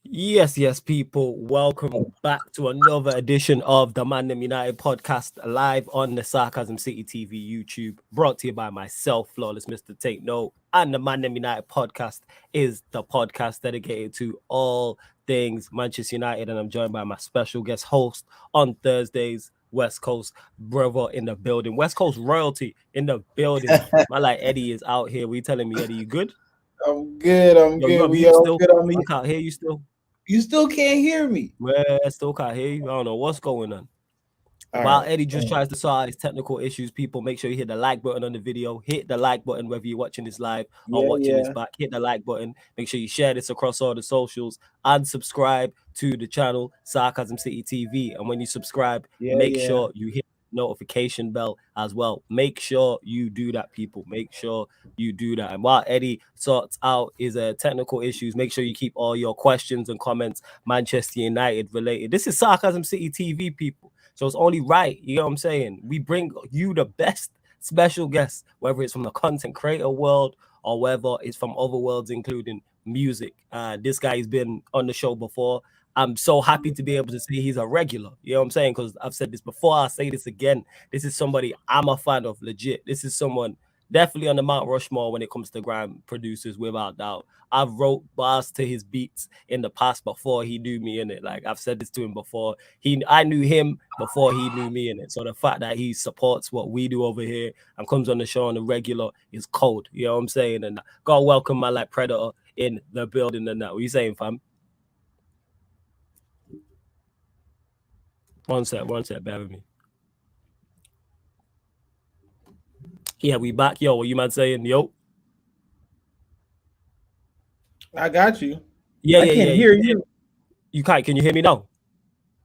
Yes, people. Welcome back to another edition of the ManDem United podcast, live on the Sarcasm City TV YouTube, brought to you by myself, Flawless Mr. Take Note. And the ManDem United podcast is the podcast dedicated to all things Manchester United. And I'm joined by my special guest host on Thursdays, West Coast brother in the building, West Coast royalty in the building. My like Eddie is out here. What you telling me, Eddie? You good? I'm good. I'm Yo, good. you We all still? good on me. I can't hear you still. You still can't hear me. Well, I still can't hear you. I don't know what's going on. All While right. Eddie just tries to solve his technical issues, people, make sure you hit the like button on the video. Hit the like button whether you're watching this live or watching this back. Hit the like button. Make sure you share this across all the socials and subscribe to the channel Sarcasm City TV. And when you subscribe, make sure you hit the notification bell as well. Make sure you do that, people. Make sure you do that. And while Eddie sorts out his technical issues, make sure you keep all your questions and comments Manchester United related. This is Sarcasm City TV, people. So it's only right, you know what I'm saying? We bring you the best special guests, whether it's from the content creator world or whether it's from other worlds, including music. This guy's been on the show before. I'm so happy to be able to see he's a regular. You know what I'm saying? Because I've said this before, I'll say this again. This is somebody I'm a fan of, legit. This is someone definitely on the Mount Rushmore when it comes to grime producers, without doubt. I've wrote bars to his beats in the past before he knew me in it. Like I've said this to him before. I knew him before he knew me in it. So the fact that he supports what we do over here and comes on the show on the regular is cold. You know what I'm saying? And gotta welcome my like Predator in the building and that. What you saying, fam? One sec, bear with me. Yeah, we back. Yo, what you man saying? Yo. I got you. Yeah, I can't hear you. You can't. Can you hear me now?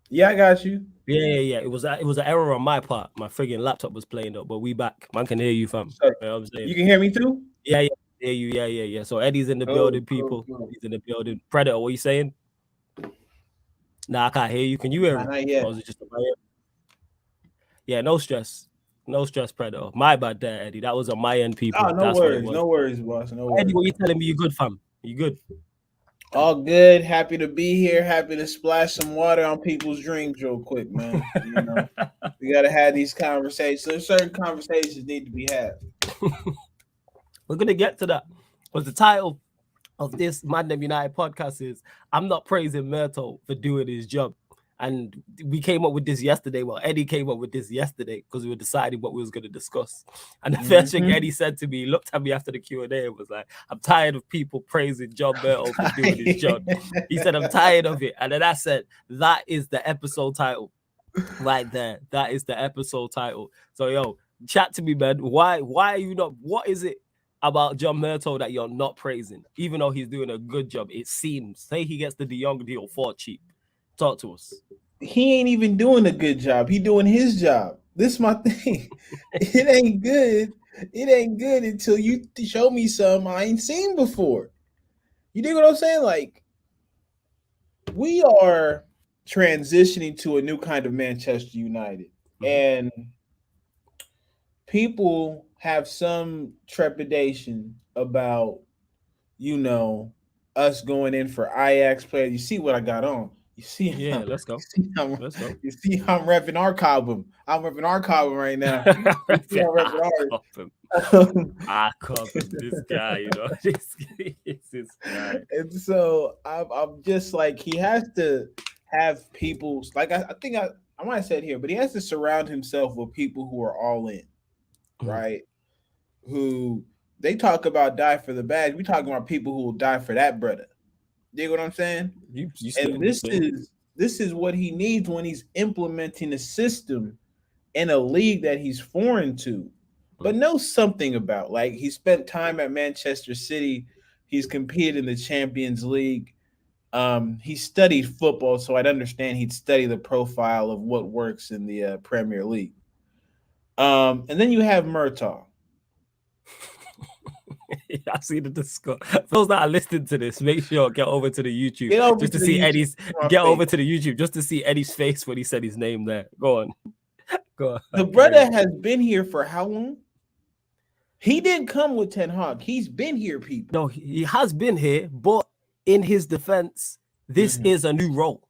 Yeah, I got you. Yeah. It was an error on my part. My friggin' laptop was playing up, but we back. Man can hear you, fam. So, You know what I'm saying? you can hear me too? Yeah. Hear you. Yeah. So Eddie's in the building, people. Cool. He's in the building. Predator, what you saying? Nah, I can't hear you. Can you hear me? Not yet. Or was it just yeah, no stress. No stress, Predator. My bad there, Eddie. That was on my end, people. Oh, no worries, boss. No worries. Eddie, what you telling me? You good, fam? You good? All good. Happy to be here. Happy to splash some water on people's dreams real quick, man. You know, we gotta have these conversations. Certain conversations need to be had. We're gonna get to that. But the title of this ManDem United podcast is I'm not praising Murtough for doing his job. And we came up with this yesterday. Well, Eddie came up with this yesterday because we were deciding what we was going to discuss. And the first thing Eddie said to me, looked at me after the Q&A and was like, I'm tired of people praising John Murtough for doing his job. He said, I'm tired of it. And then I said, that is the episode title right there. That is the episode title. So, yo, chat to me, man. Why are you not? What is it about John Murtough that you're not praising? Even though he's doing a good job, it seems. Say he gets the Jong deal for cheap. Talk to us. He ain't even doing a good job. He doing his job. This is my thing. It ain't good. It ain't good until you show me something I ain't seen before. You dig what I'm saying? Like, we are transitioning to a new kind of Manchester United. And people have some trepidation about, us going in for Ajax players. You see what I got on. You see, let's go. You see how I'm repping our album. I'm repping our album right now. I covered this guy, you know. this guy. And so I'm just like, he has to have people like I think I might have said here, but he has to surround himself with people who are all in, right? Who they talk about die for the badge. We talking about people who will die for that brother. You know what I'm saying? And this is what he needs when he's implementing a system in a league that he's foreign to, but knows something about. Like, he spent time at Manchester City. He's competed in the Champions League. He studied football, so I'd understand he'd study the profile of what works in the Premier League. And then you have Murtough. I see the Discord. Those that are listening to this, make sure get over to the YouTube just to see Eddie's. Get over to the YouTube just to see Eddie's face when he said his name there. Go on. The brother has been here for how long? He didn't come with Ten Hag. He's been here, people. No, he has been here, but in his defense, This is a new role.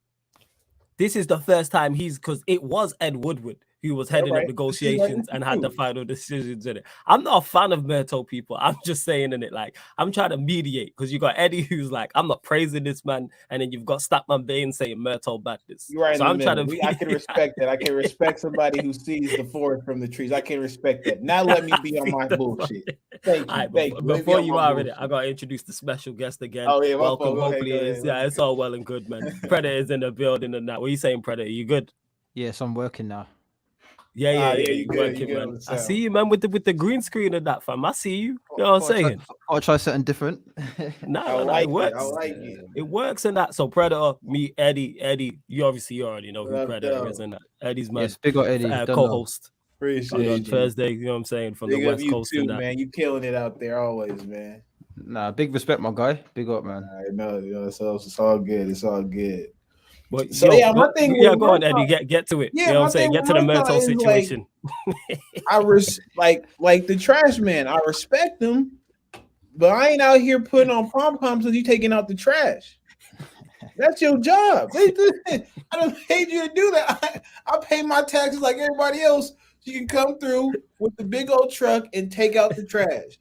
This is the first time because it was Ed Woodward who was heading up negotiations and had the final decisions in it. I'm not a fan of Murtough, people. I'm just saying in it, like, I'm trying to mediate because you got Eddie who's like, I'm not praising this man, and then you've got Statman Bain saying Murtough badness. You're right. So I'm trying to. I can respect that. I can respect somebody who sees the forest from the trees. I can respect that. Now let me be on my bullshit. Thank you. Thank you. Before you are in it, I got to introduce the special guest again. Oh yeah, welcome. Hopefully, it's all well and good, man. Predator's in the building and that. What are you saying, Predator? You good? Yes, I'm working now. Yeah, you working, man. I see you, man, with the green screen and that, fam. I see you. You know what I'm saying? I'll try something different. It works. I like it. It works in that. So Predator, me, Eddie. You already know who Predator is, and that Eddie's my big ol' Eddie, co-host. Appreciate on Thursday. You know what I'm saying, from the West Coast too, and that. Man, you killing it out there always, man. Nah, big respect, my guy. Big up, man. I know, it's all good. It's all good. But so my thing. Yeah, go on, Eddie. Get to it. Yeah, you know what I'm saying. Get to the Murtough situation. Like, I the trash man. I respect him, but I ain't out here putting on pom poms because you taking out the trash. That's your job. I don't pay you to do that. I pay my taxes like everybody else. So you can come through with the big old truck and take out the trash.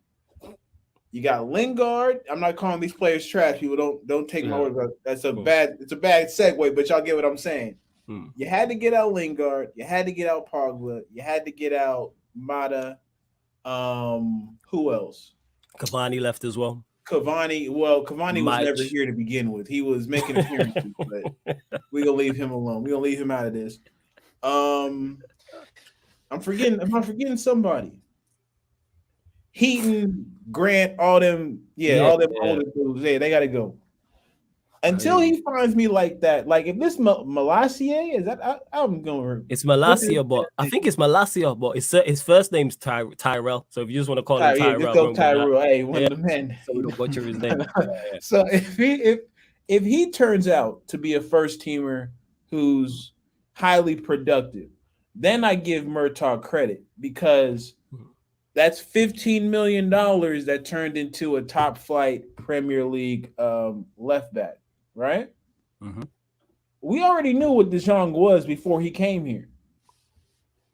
You got Lingard. I'm not calling these players trash. People don't take my word. It's a bad segue, but y'all get what I'm saying. You had to get out Lingard. You had to get out Pogba. You had to get out Mata. Who else? Cavani left as well. Cavani was never here to begin with. He was making appearances, but we're gonna leave him alone. We're gonna leave him out of this. Am I forgetting somebody? Heaton, Grant, all them older dudes. Yeah, they gotta go. Until he finds me like that. Like if this Malacia is that I'm going. It's Malacia, but I think it's Malacia, but his first name's Tyrell. So if you just want to call him Tyrell, just go Tyrell. Hey, one of the men. So we don't butcher his name. So if he turns out to be a first teamer who's highly productive, then I give Murtough credit because that's $15 million that turned into a top flight Premier League left back. Right? Mm-hmm. We already knew what Jong was before he came here.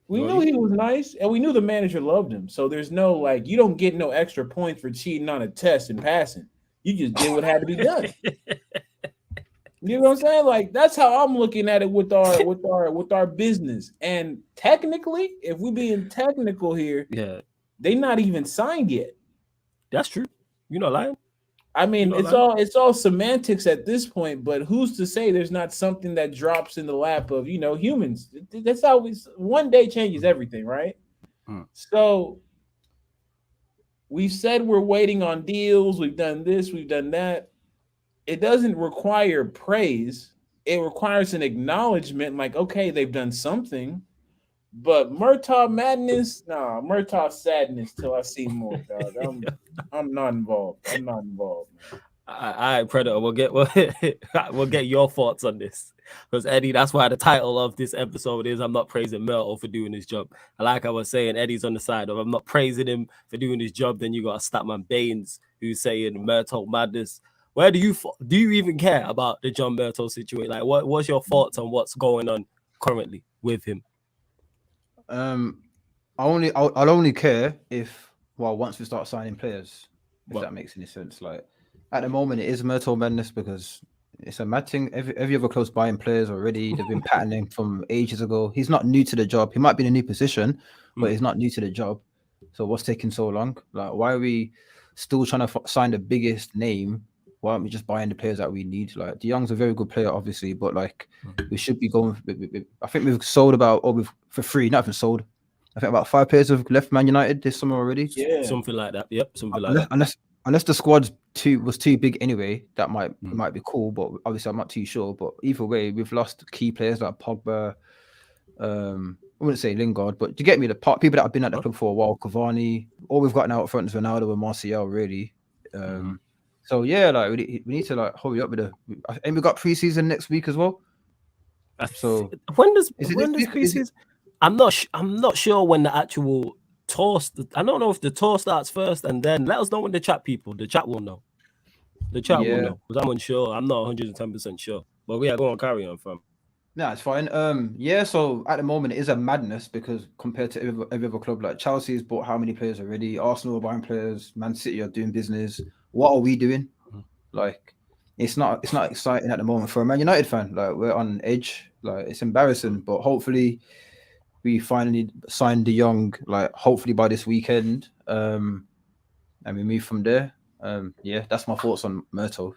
We knew he was nice, and we knew the manager loved him. So there's no you don't get no extra points for cheating on a test and passing. You just did what had to be done. You know what I'm saying? Like that's how I'm looking at it with our business. And technically, if we're being technical here, they not even signed yet. That's true. You're not lying. I mean, it's all semantics at this point, but who's to say there's not something that drops in the lap of, humans? That's always one day changes everything, right? So we've said we're waiting on deals. We've done this, we've done that. It doesn't require praise. It requires an acknowledgement like, okay, they've done something. But Murtough madness, Murtough sadness till I see more, dog. I'm not involved. I'm not involved, man. All right, Predator. We'll get your thoughts on this. Because Eddie, that's why the title of this episode is I'm not praising Murtough for doing his job. And like I was saying, Eddie's on the side of I'm not praising him for doing his job. Then you got Statman Baines who's saying Murtough madness. Where do you even care about the John Murtough situation? Like, what's your thoughts on what's going on currently with him? I'll only care once we start signing players, if that makes any sense. Like at the moment, it is Murtough madness because it's a mad thing. Every other close buying players already, they've been patterning from ages ago. He's not new to the job. He might be in a new position, but he's not new to the job. So what's taking so long? Like, why are we still trying to sign the biggest name? Why aren't we just buying the players that we need? Like De Jong's a very good player, obviously, but we should be going. I think we've sold for free, not even sold. I think about 5 players have left Man United this summer already. Yeah, something like that. Yep, something like that. Unless the squad's was too big anyway, that might be cool. But obviously, I'm not too sure. But either way, we've lost key players like Pogba. I wouldn't say Lingard, but do you get me? The people that have been at the club for a while, Cavani. All we've got now up front is Ronaldo and Martial, really. So yeah, we need to hurry up with and we got preseason next week as well. So when does preseason? I'm not sure when the actual tour. I don't know if the tour starts first, and then let us know when the chat will know. The chat will know because I'm unsure. I'm not 110% sure. But we are going to carry on, fam. No, it's fine. So at the moment it is a madness because compared to every other club, like Chelsea's bought how many players already? Arsenal are buying players. Man City are doing business. What are we doing? Like, it's not exciting at the moment for a Man United fan. Like, we're on edge. Like, it's embarrassing. But hopefully, we finally sign De Jong. Like, hopefully by this weekend. And we move from there. That's my thoughts on Murtough.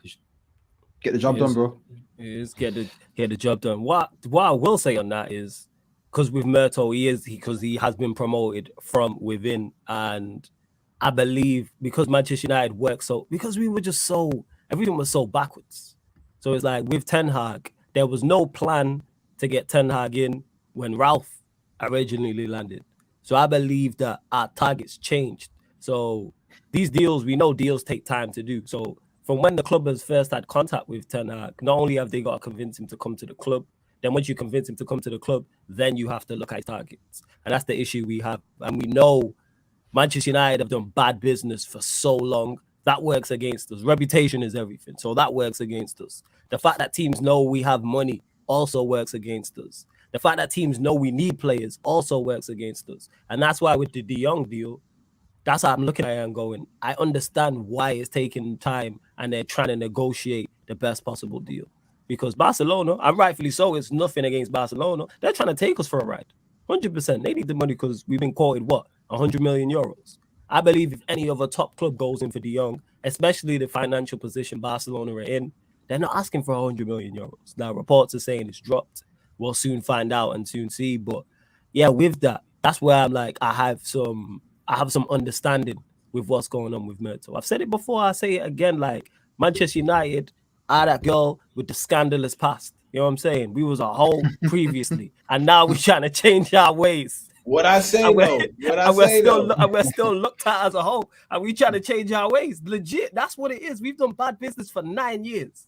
Get the job done, bro. Get the job done. What I will say on that is, because with Murtough, he has been promoted from within, and I believe because Manchester United worked because we were just everything was so backwards. So it's like with Ten Hag, there was no plan to get Ten Hag in when Ralph originally landed. So I believe that our targets changed. So these deals, we know deals take time to do. So from when the club has first had contact with Ten Hag, not only have they got to convince him to come to the club, then once you convince him to come to the club, then you have to look at targets. And that's the issue we have. And we know Manchester United have done bad business for so long. That works against us. Reputation is everything. So that works against us. The fact that teams know we have money also works against us. The fact that teams know we need players also works against us. And that's why with the De Jong deal, that's how I'm looking at it and going, I understand why it's taking time and they're trying to negotiate the best possible deal. Because Barcelona, and rightfully so, it's nothing against Barcelona. They're trying to take us for a ride. 100%. They need the money because we've been quoted, 100 million euros. I believe if any other top club goes in for De Jong, especially the financial position Barcelona are in, they're not asking for 100 million euros. Now, reports are saying it's dropped. We'll soon find out and soon see. But yeah, with that, that's where I'm like, I have some understanding with what's going on with Murtough. I've said it before, I say it again, like Manchester United are that girl with the scandalous past. You know what I'm saying? We was a hoe previously, and now we're trying to change our ways. What I say though, we're still looked at as a whole, and we trying to change our ways. Legit, that's what it is. We've done bad business for 9 years.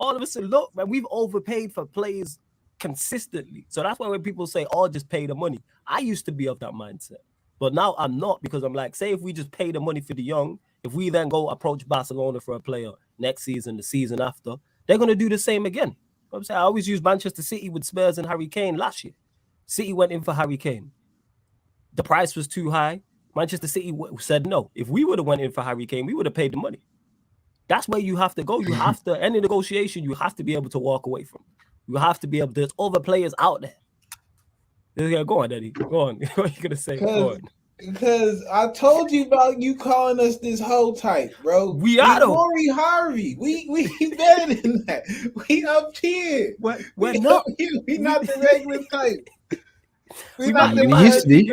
All of a sudden, look, man, we've overpaid for players consistently. So that's why when people say, "Oh, just pay the money," I used to be of that mindset, but now I'm not, because I'm like, say if we just pay the money for De Jong, if we then go approach Barcelona for a player next season, the season after, they're gonna do the same again. You know I'm saying, I always use Manchester City with Spurs and Harry Kane last year. City went in for Harry Kane. The price was too high. Manchester City said no. If we would have went in for Harry Kane, we would have paid the money. That's where you have to go. You have to, any negotiation, you have to be able to walk away from. You have to be able to, there's other players out there. Yeah, go on, Eddie. Go on. What are you going to say? Go on. Because I told you about you calling us this whole type, bro. We are though. Rory Harvey. We better than that. We up here. We're not. We not the regular type. We used to be.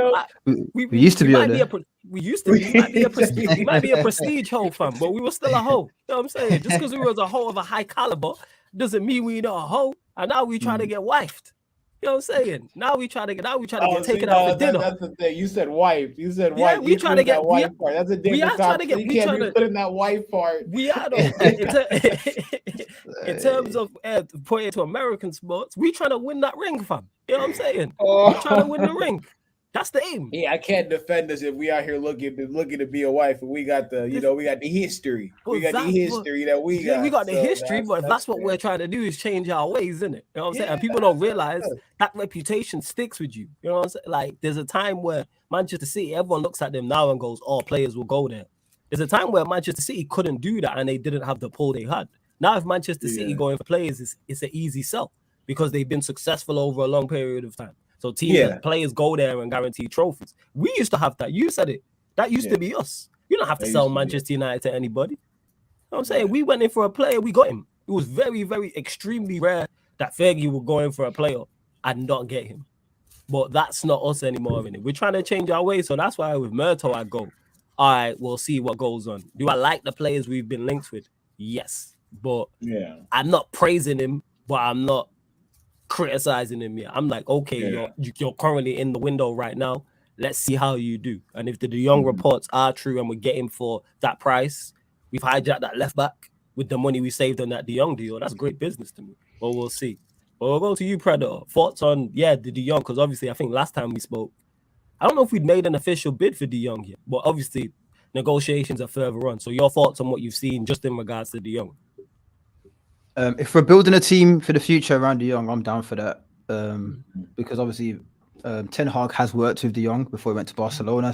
We used to be on there. We used to be. We might be a prestige hoe, fam, but we were still a hoe. You know what I'm saying? Just because we was a hoe of a high caliber doesn't mean we not a hoe. And now we trying to get wifed. You know what I'm saying? Now we try to get taken out for dinner. That's the thing. You said wife. You said wife. We trying to get wife part. That's a different topic. You can't be putting that wife part. We are though. In terms of putting it to American sports, we trying to win that ring, fam. You know what I'm saying? We're trying to win the ring. That's the aim. Yeah, I can't defend us if we out here looking to be a wife, and we got the we got the history. We got the history that we got. We got the history, but that's what we're trying to do is change our ways, isn't it? You know what I'm saying? And people don't realize that reputation sticks with you. You know what I'm saying? Like there's a time where Manchester City, everyone looks at them now and goes, "Oh, players will go there." There's a time where Manchester City couldn't do that and they didn't have the pull they had. Now, if Manchester City going for players, it's an easy sell because they've been successful over a long period of time. So teams and players go there and guarantee trophies. We used to have that. You said it. That used to be us. You don't have to sell Manchester United to anybody. You know what I'm saying? We went in for a player, we got him. It was very, very extremely rare that Fergie would go in for a player and not get him. But that's not us anymore, innit? We're trying to change our ways. So that's why with Murtough, I go, all right, we'll see what goes on. Do I like the players we've been linked with? Yes. But I'm not praising him, but I'm not criticizing him yet. I'm like, okay, you're currently in the window right now. Let's see how you do. And if the De Jong reports are true and we get him for that price, we've hijacked that left back with the money we saved on that De Jong deal. That's great business to me. But we'll see. But we'll go to you, Predator. Thoughts on the De Jong? Because obviously, I think last time we spoke, I don't know if we'd made an official bid for De Jong yet. But obviously, negotiations are further on. So your thoughts on what you've seen just in regards to De Jong? If we're building a team for the future around De Jong, I'm down for that. Because obviously Ten Hag has worked with De Jong before he went to Barcelona,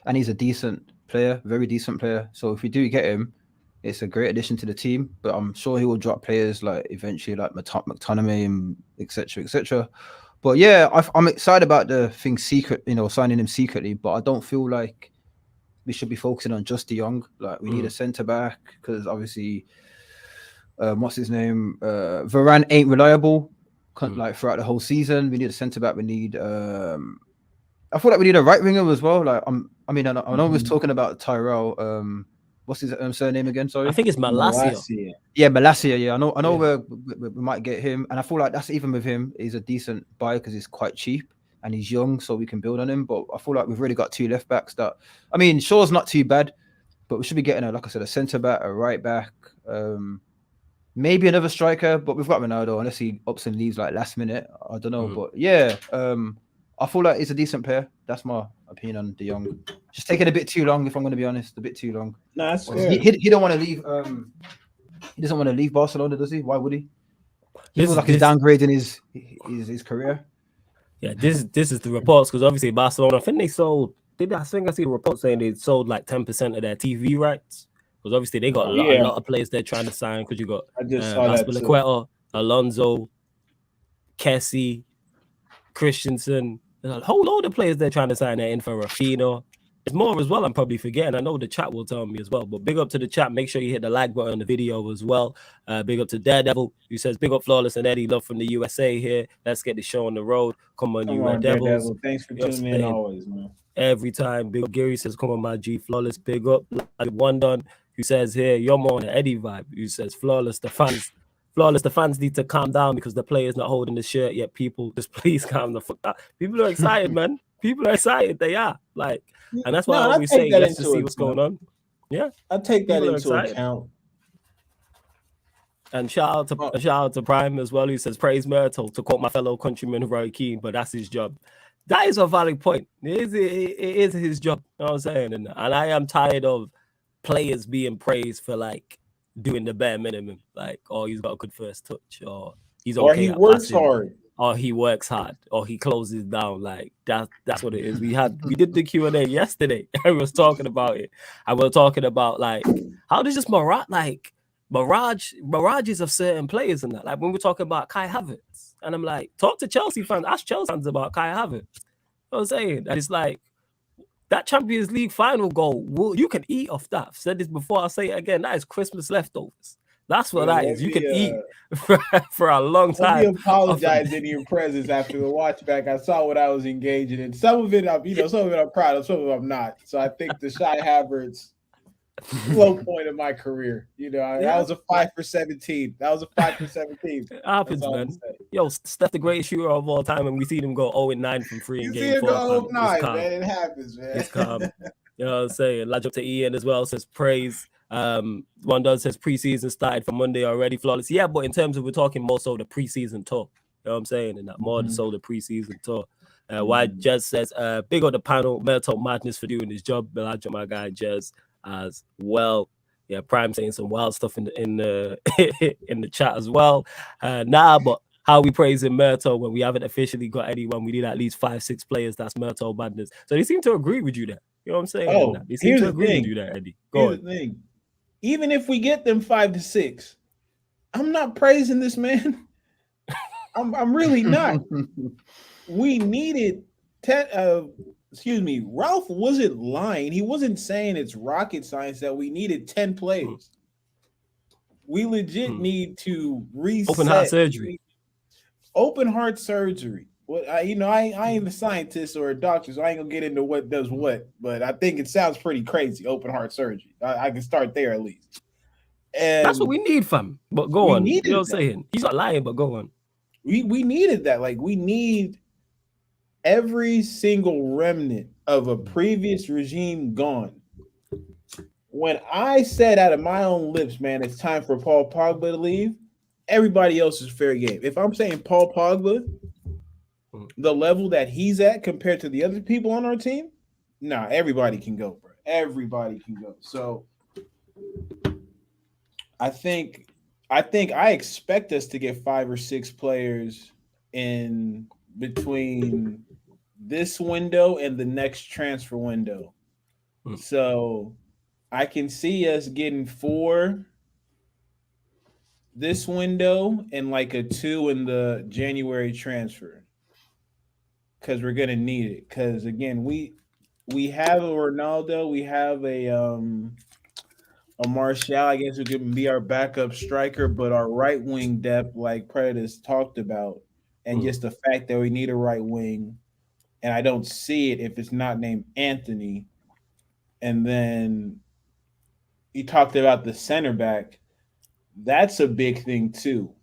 and he's a decent player, very decent player. So if we do get him, it's a great addition to the team. But I'm sure he will drop players like eventually, like McTominay and etc. etc. But yeah, I'm excited about the thing signing him secretly. But I don't feel like we should be focusing on just De Jong. Like we need a centre back because obviously, what's his name? Varane ain't reliable. Like throughout the whole season, we need a centre back. We need. I feel like we need a right winger as well. Like I know we're talking about Tyrell. What's his surname again? Sorry, I think it's Malacia. Yeah, Malacia. Yeah, I know. We might get him, and I feel like that's even with him. He's a decent buy because he's quite cheap and he's young, so we can build on him. But I feel like we've already got 2 left backs. Shaw's not too bad, but we should be getting like I said, a centre back, a right back. Maybe another striker, but we've got Ronaldo unless he ups and leaves like last minute. I don't know, but yeah, I feel like it's a decent pair. That's my opinion on De Jong. Just taking a bit too long, if I'm going to be honest, a bit too long. No, that's fair. He don't want to leave. He doesn't want to leave Barcelona, does he? Why would he? He feels like he's downgrading his career. Yeah, this is the reports because obviously Barcelona, I think they sold. I think I see a report saying they sold like 10% of their TV rights. Because obviously they got a lot of players they're trying to sign. Because you got Azpilicueta, Alonso, Kessie, Christensen. There's a whole load of players they're trying to sign. They're in for Rafinha. There's more as well. I'm probably forgetting. I know the chat will tell me as well. But big up to the chat. Make sure you hit the like button on the video as well. Big up to Daredevil, who says big up Flawless and Eddie. Love from the USA here. Let's get the show on the road. Come on, you Devils. Thanks for tuning in always, man. Every time. Big up Gary says, come on, my G. Flawless. Big up. One done. Who says here, you're more on the Eddie vibe. Who says Flawless, the fans need to calm down because the player's not holding the shirt yet. People, just please calm the fuck down. People are excited, man. People are excited. They are. Like, and that's why I always say, let's just see what's going on. Yeah. I take that into account. And shout out to Prime as well, who says, praise Murtough, to quote my fellow countryman Roy Keane, but that's his job. That is a valid point. It is his job. You know what I'm saying? And I am tired of players being praised for like doing the bare minimum, like, oh, he's got a good first touch, or he's okay, or he works hard, or he works hard, or he closes down. Like that's what it is. We did the Q&A yesterday. I was talking about it. I was talking about like how does this mirages of certain players and that. Like when we're talking about Kai Havertz, and I'm like, talk to Chelsea fans, ask Chelsea fans about Kai Havertz. You know what I'm saying? And it's like, that Champions League final goal, you can eat off that. I've said this before, I'll say it again. That is Christmas leftovers. That's what that is. You can eat for a long time. Let me apologize in your presence after the watch back. I saw what I was engaging in. Some of it I'm proud of, some of it I'm not. So I think the Kai Havertz low point of my career. That was a 5 for 17. That was a 5 for 17. It happens, man. Yo, Steph, the greatest shooter of all time, and we see him go 0-9 from 3 in game 4. 0-9, man. It happens, man. It's calm. You know what I'm saying? Lodge up to Ian as well, says praise. One does says preseason started for Monday already, Flawless. Yeah, but in terms of, we're talking more so the preseason tour. You know what I'm saying? And that more so the preseason tour. Why Jez says, big on the panel, Murtough Madness for doing his job. Lodge up my guy Jez as well. Yeah, Prime saying some wild stuff in the in the chat as well. But how we praising Murtough when we haven't officially got anyone? We need at least 5-6 players. That's Murtough Madness. So they seem to agree with you there. You know what I'm saying? Oh, they seem to agree with you there, Eddie. Here's the thing. Even if we get them 5 to 6, I'm not praising this man. I'm really not. We needed Ralph wasn't lying. He wasn't saying it's rocket science that we needed 10 players. We legit need to reset. Open heart surgery. Open heart surgery. Well, I ain't a scientist or a doctor, so I ain't gonna get into what does what. But I think it sounds pretty crazy. Open heart surgery. I can start there at least. And that's what we need, fam. But go on. You know what I'm saying? He's not lying, but go on. We needed that. Like, we need every single remnant of a previous regime gone. When I said out of my own lips, man, it's time for Paul Pogba to leave, everybody else is fair game. If I'm saying Paul Pogba, the level that he's at compared to the other people on our team, everybody can go, bro. Everybody can go. So I expect us to get 5 or 6 players in between this window and the next transfer window. So I can see us getting 4 this window and like a 2 in the January transfer. Because we're gonna need it. Because again, we have a Ronaldo, we have a Martial, I guess, who can be our backup striker, but our right wing depth, like Predators talked about, and just the fact that we need a right wing, and I don't see it if it's not named Anthony. And then he talked about the center back. That's a big thing too.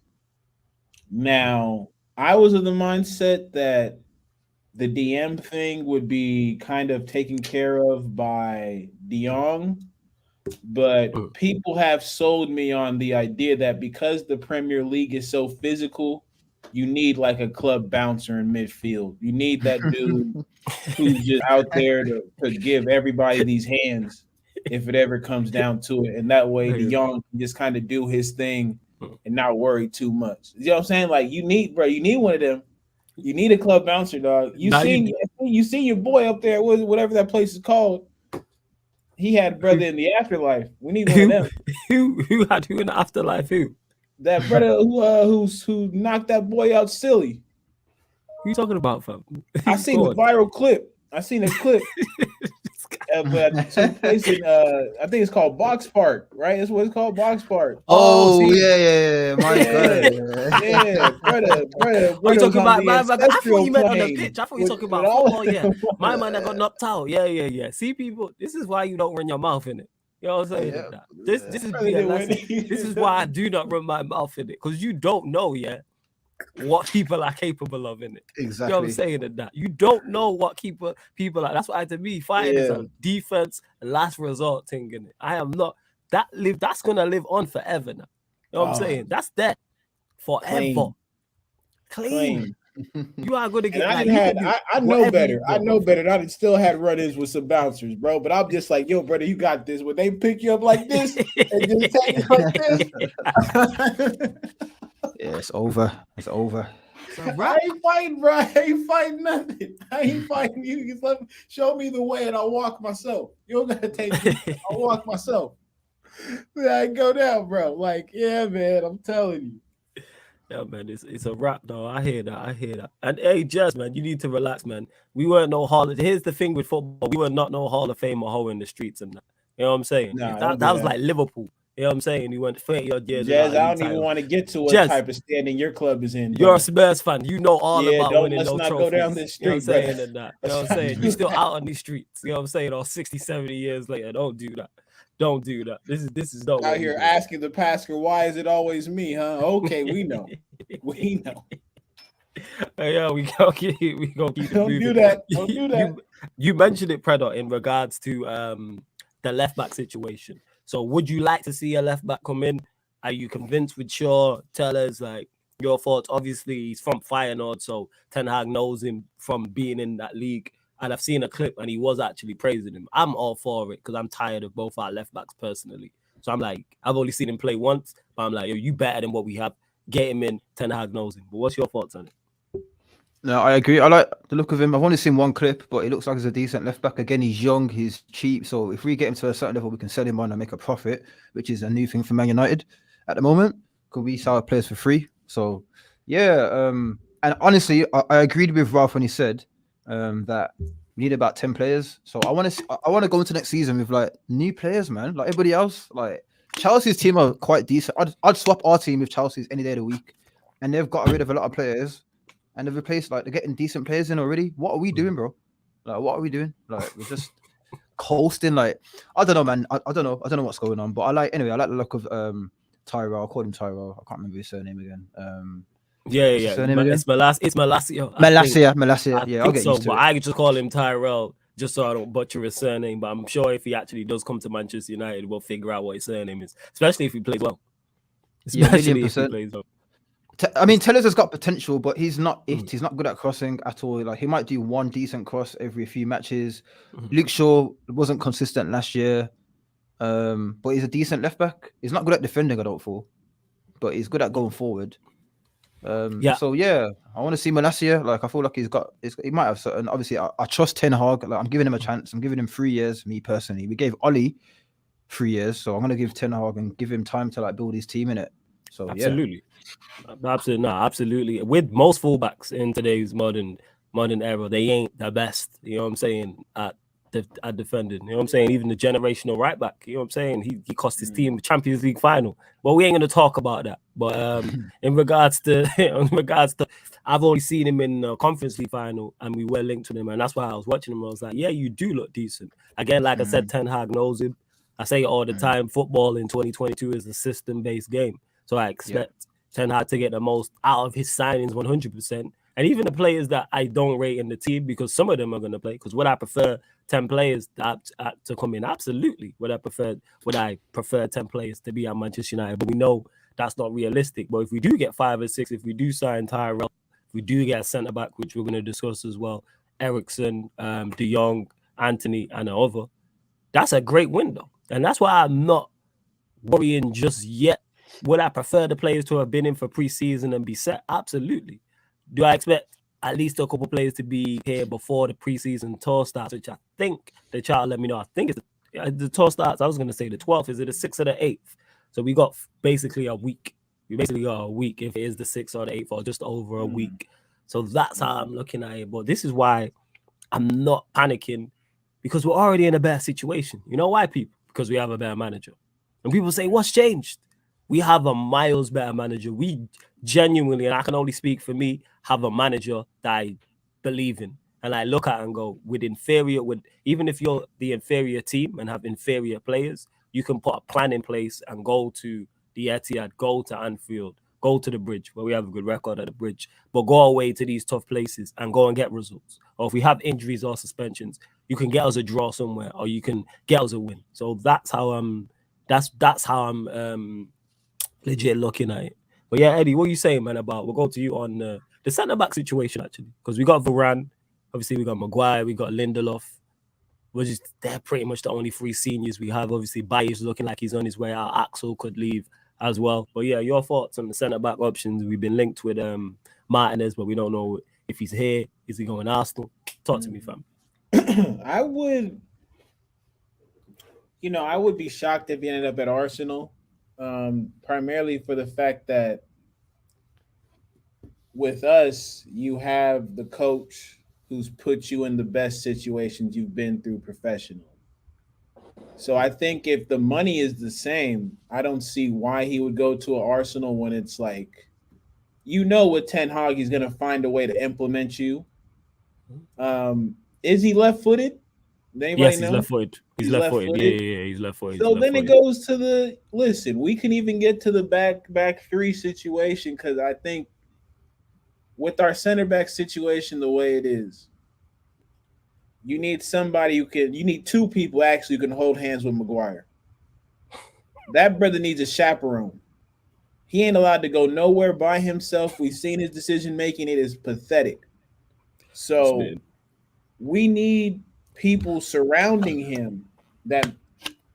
Now, I was of the mindset that the DM thing would be kind of taken care of by Jong, but people have sold me on the idea that because the Premier League is so physical, you need like a club bouncer in midfield. You need that dude who's just out there to give everybody these hands if it ever comes down to it. And that way the Young can just kind of do his thing and not worry too much. You know what I'm saying? Like you need one of them. You need a club bouncer, dog. You seen your boy up there, whatever that place is called. He had brother in the afterlife. We need one of them. Who had who in the afterlife? Who? That brother who knocked that boy out silly. Who you talking about, fam? I seen the viral clip. I seen a clip. But some place in I think it's called Box Park, right? That's what it's called, Box Park. Yeah. My God. Yeah, brother. Oh, you talking about my man? I thought you meant on the pitch. I thought you talking about football. Yeah, my man that got knocked out. Yeah. See, people, this is why you don't run your mouth in it. You know what I'm saying? Yeah. This is this is why I do not run my mouth in it, because you don't know what people are capable of in it. Exactly. You know what I'm saying? In that you don't know what people are. That's why to me fighting is a defense last resort thing in it. I am not that's gonna live on forever now. You know what I'm saying? That's that forever. Clean. You are gonna get. I know better. I know better. I still had run-ins with some bouncers, bro. But I'm just like, yo, brother, you got this. When they pick you up like this and just take you like this. Yeah, it's over. It's over. I ain't fighting, bro. I ain't fighting nothing. I ain't fighting you. Just show me the way and I'll walk myself. You don't gotta take me. I'll walk myself. I go down, bro. Like, yeah, man, I'm telling you. Yeah, man, it's a wrap, though. I hear that. And hey, Jess, man, you need to relax, man. We weren't no Here's the thing with football. We were not no Hall of Fame or hoe in the streets and that. You know what I'm saying? Nah, that was like Liverpool. You know what I'm saying? You went 30-odd years. Jazz, I don't even want to get to what type of standing your club is in. You're a Spurs fan. You know all about winning no trophies. Go down this street, you know what I'm saying? And that. You know what I'm saying? You're still out on these streets. You know what I'm saying? Or 60, 70 years later. Don't do that. Don't do that. This is not out here asking the pastor, why is it always me, huh? Okay, we know. We know. Yeah, we gonna keep it moving. Don't do that. You mentioned it, Predator, in regards to the left back situation. So would you like to see a left back come in? Are you convinced with Shaw? Tell us like your thoughts. Obviously, he's from Feyenoord, so Ten Hag knows him from being in that league. And I've seen a clip and he was actually praising him. I'm all for it because I'm tired of both our left backs personally. So I'm like, I've only seen him play once, but I'm like, yo, you better than what we have. Get him in. Ten Hag knows him. But what's your thoughts on it? No, I agree. I like the look of him. I've only seen one clip, but it looks like he's a decent left back. Again, he's young, he's cheap. So if we get him to a certain level, we can sell him on and make a profit, which is a new thing for Man United at the moment. Because we sell our players for free. So yeah, and honestly, I agreed with Ralph when he said that we need about 10 players. So I want to go into next season with like new players, man. Like everybody else, like Chelsea's team are quite decent. I'd swap our team with Chelsea's any day of the week, and they've got rid of a lot of players. And they've replaced, like, they're getting decent players in already. What are we doing, bro? Like, what are we doing? Like, we're just coasting. Like, I don't know, man. I don't know. I don't know what's going on. But I like the look of Tyrell. I called him Tyrell. I can't remember his surname again. Yeah. Surname again? It's Malacia. Malacia. Yeah, I'll get so. Used to but it. I just call him Tyrell just so I don't butcher his surname. But I'm sure if he actually does come to Manchester United, we'll figure out what his surname is. Especially if he plays well. Especially if he plays well. I mean, Tellers has got potential, but he's not good at crossing at all. Like he might do one decent cross every few matches. Luke Shaw wasn't consistent last year, but he's a decent left back. He's not good at defending, I don't feel, but he's good at going forward. So yeah, I want to see Malacia. Like I feel like he might have certain. Obviously, I trust Ten Hag. Like I'm giving him a chance. I'm giving him 3 years. Me personally, we gave Ollie 3 years, so I'm gonna give Ten Hag and give him time to like build his team in it. So absolutely. Absolutely. With most fullbacks in today's modern era, they ain't the best. You know what I'm saying? At defending. You know what I'm saying? Even the generational right back. You know what I'm saying? He cost his team the Champions League final. But we ain't gonna talk about that. But in regards to, I've only seen him in the Conference League final, and we were linked to him, and that's why I was watching him. I was like, yeah, you do look decent. Again, like I said, Ten Hag knows him. I say it all the time. Football in 2022 is a system-based game, so I expect Ten Hag to get the most out of his signings 100%. And even the players that I don't rate in the team, because some of them are going to play. Because would I prefer 10 players to come in? Absolutely. Would I prefer 10 players to be at Manchester United? But we know that's not realistic. But if we do get 5 or 6, if we do sign Tyrell, if we do get a centre-back, which we're going to discuss as well, Eriksen, De Jong, Anthony, and another, that's a great window. And that's why I'm not worrying just yet. Would I prefer the players to have been in for pre-season and be set? Absolutely. Do I expect at least a couple players to be here before the pre-season tour starts, which I think the chart let me know. I think it's the tour starts. I was going to say the 12th. Is it the 6th or the 8th? So we got basically a week. We basically got a week if it is the 6th or the 8th or just over a week. So that's how I'm looking at it. But this is why I'm not panicking, because we're already in a better situation. You know why, people? Because we have a better manager. And people say, what's changed? We have a miles better manager. We genuinely, and I can only speak for me, have a manager that I believe in. And I look at and go, even if you're the inferior team and have inferior players, you can put a plan in place and go to the Etihad, go to Anfield, go to the Bridge, where we have a good record at the Bridge, but go away to these tough places and go and get results. Or if we have injuries or suspensions, you can get us a draw somewhere, or you can get us a win. So that's how I'm legit looking at it. But yeah, Eddie, what are you saying, man, about, we'll go to you on the centre-back situation, actually, because we got Varane, obviously we got Maguire, we got Lindelof. They're pretty much the only 3 seniors we have. Obviously, Baye's looking like he's on his way out. Axel could leave as well. But yeah, your thoughts on the centre-back options? We've been linked with Martinez, but we don't know if he's here. Is he going to Arsenal? Talk to me, fam. I would be shocked if he ended up at Arsenal. Primarily for the fact that with us, you have the coach who's put you in the best situations you've been through professionally. So I think if the money is the same, I don't see why he would go to an Arsenal when it's like, with Ten Hag, he's going to find a way to implement you. Is he left-footed? Yes, he's left-footed. He's left-footed. Yeah, he's left-footed. So then it goes to we can even get to the back 3 situation, because I think with our center back situation the way it is, you need somebody you need 2 people actually who can hold hands with Maguire. That brother needs a chaperone. He ain't allowed to go nowhere by himself. We've seen his decision making. It is pathetic. So we need people surrounding him that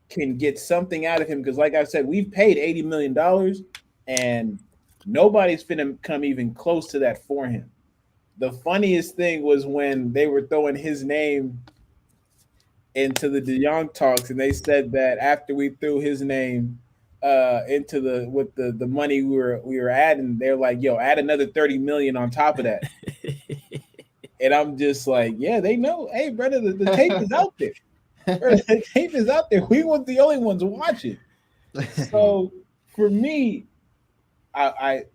can get something out of him, because like I said, we've paid $80 million and nobody's finna come even close to that for him. The funniest thing was when they were throwing his name into the De Jong talks, and they said that after we threw his name into the money we were adding, they're like, yo, add another 30 million on top of that. And I'm just like, yeah, they know. Hey, brother, the tape is out there. Brother, the tape is out there. We weren't the only ones watching. So for me, I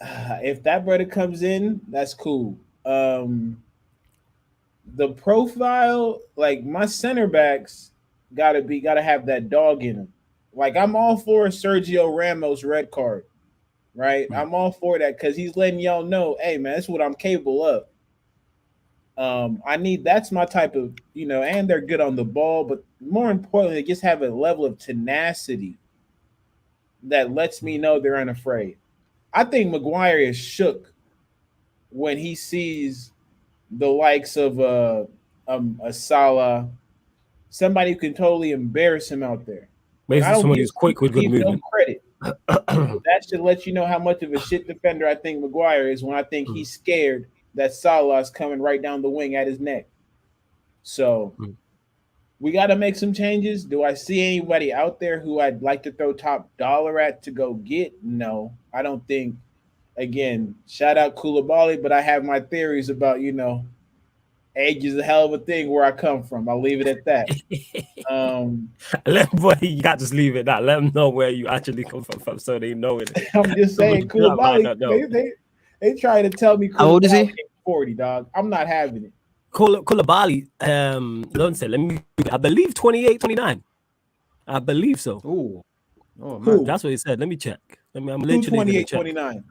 if that brother comes in, that's cool. The profile, like my center backs, gotta have that dog in them. Like I'm all for Sergio Ramos red card. Right? I'm all for that, because he's letting y'all know, hey man, that's what I'm capable of. That's my type of, and they're good on the ball, but more importantly, they just have a level of tenacity that lets me know they're unafraid. I think Maguire is shook when he sees the likes of a Salah, somebody who can totally embarrass him out there. And I Basically, don't somebody who's quick with good give no movement. credit. That should let you know how much of a shit defender I think Maguire is when I think he's scared that Salah is coming right down the wing at his neck. So we got to make some changes. Do I see anybody out there who I'd like to throw top dollar at to go get? No, I don't think. Again, shout out Koulibaly, but I have my theories about, age is a hell of a thing where I come from. I'll leave it at that. You can't just leave it that. Let them know where you actually come from so they know it. I'm just saying, Koulibaly, they try to tell me Koulibaly how old is he? 40, dog. I'm not having it. Koulibaly, I believe 28, 29. I believe so. Oh man. That's what he said. Let me check. I'm literally 28, 29.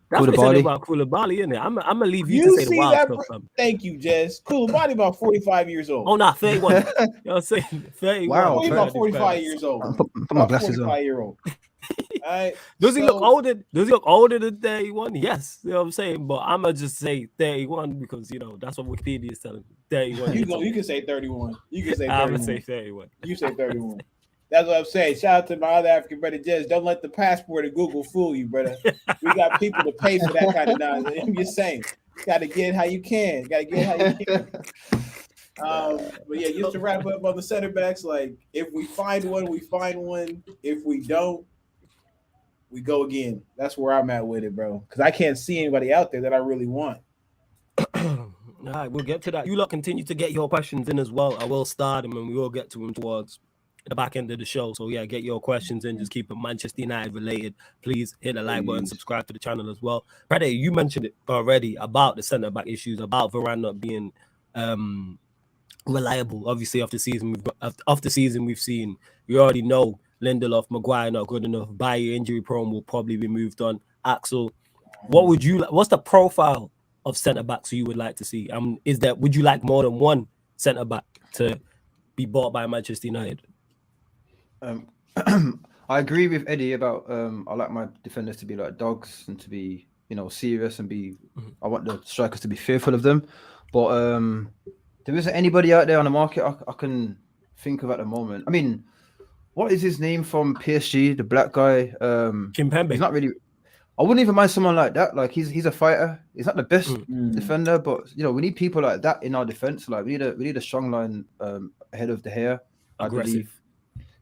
That's what he said about Koulibaly, innit? I'm gonna leave you to say the wild stuff. Thank you, Jess. Koulibaly about 45 years old. Oh, nah, 31. You know what I'm saying? 31. Wow, he's about 45 years old. Put my glasses on. 45-year-old. Right, Does he look older? Does he look older than 31? Yes, you know what I'm saying. But I'm gonna just say 31 because that's what Wikipedia is telling me. 31. You can say 31. You can say 31. I'm gonna say 31. You say 31. That's what I'm saying. Shout out to my other African brother, Jez. Don't let the passport and Google fool you, brother. We got people to pay for that kind of nonsense. I'm just saying, got to get it how you can. Got to get it how you can. But yeah, just to wrap up on the center backs, like if we find one, we find one. If we don't, we go again. That's where I'm at with it, bro. Because I can't see anybody out there that I really want. All right, we'll get to that. You lot continue to get your questions in as well. I will start them and we will get to them towards the back end of the show. So yeah, get your questions in. Just keep it Manchester United related. Please hit the like button, subscribe to the channel as well. Predator, you mentioned it already about the centre back issues, about Varane not being reliable. Obviously, after season we've seen, we already know Lindelof, Maguire not good enough. Bayer injury prone, will probably be moved on. Axel, what's the profile of centre backs you would like to see? Would you like more than one centre back to be bought by Manchester United? I agree with Eddie about I like my defenders to be like dogs and to be serious and be. I want the strikers to be fearful of them, but there isn't anybody out there on the market I can think of at the moment. I mean, what is his name from PSG? The black guy. Kimpembe. He's not really. I wouldn't even mind someone like that. Like he's a fighter. He's not the best defender, but we need people like that in our defense. Like we need a strong line ahead of the hair. Aggressive. I believe.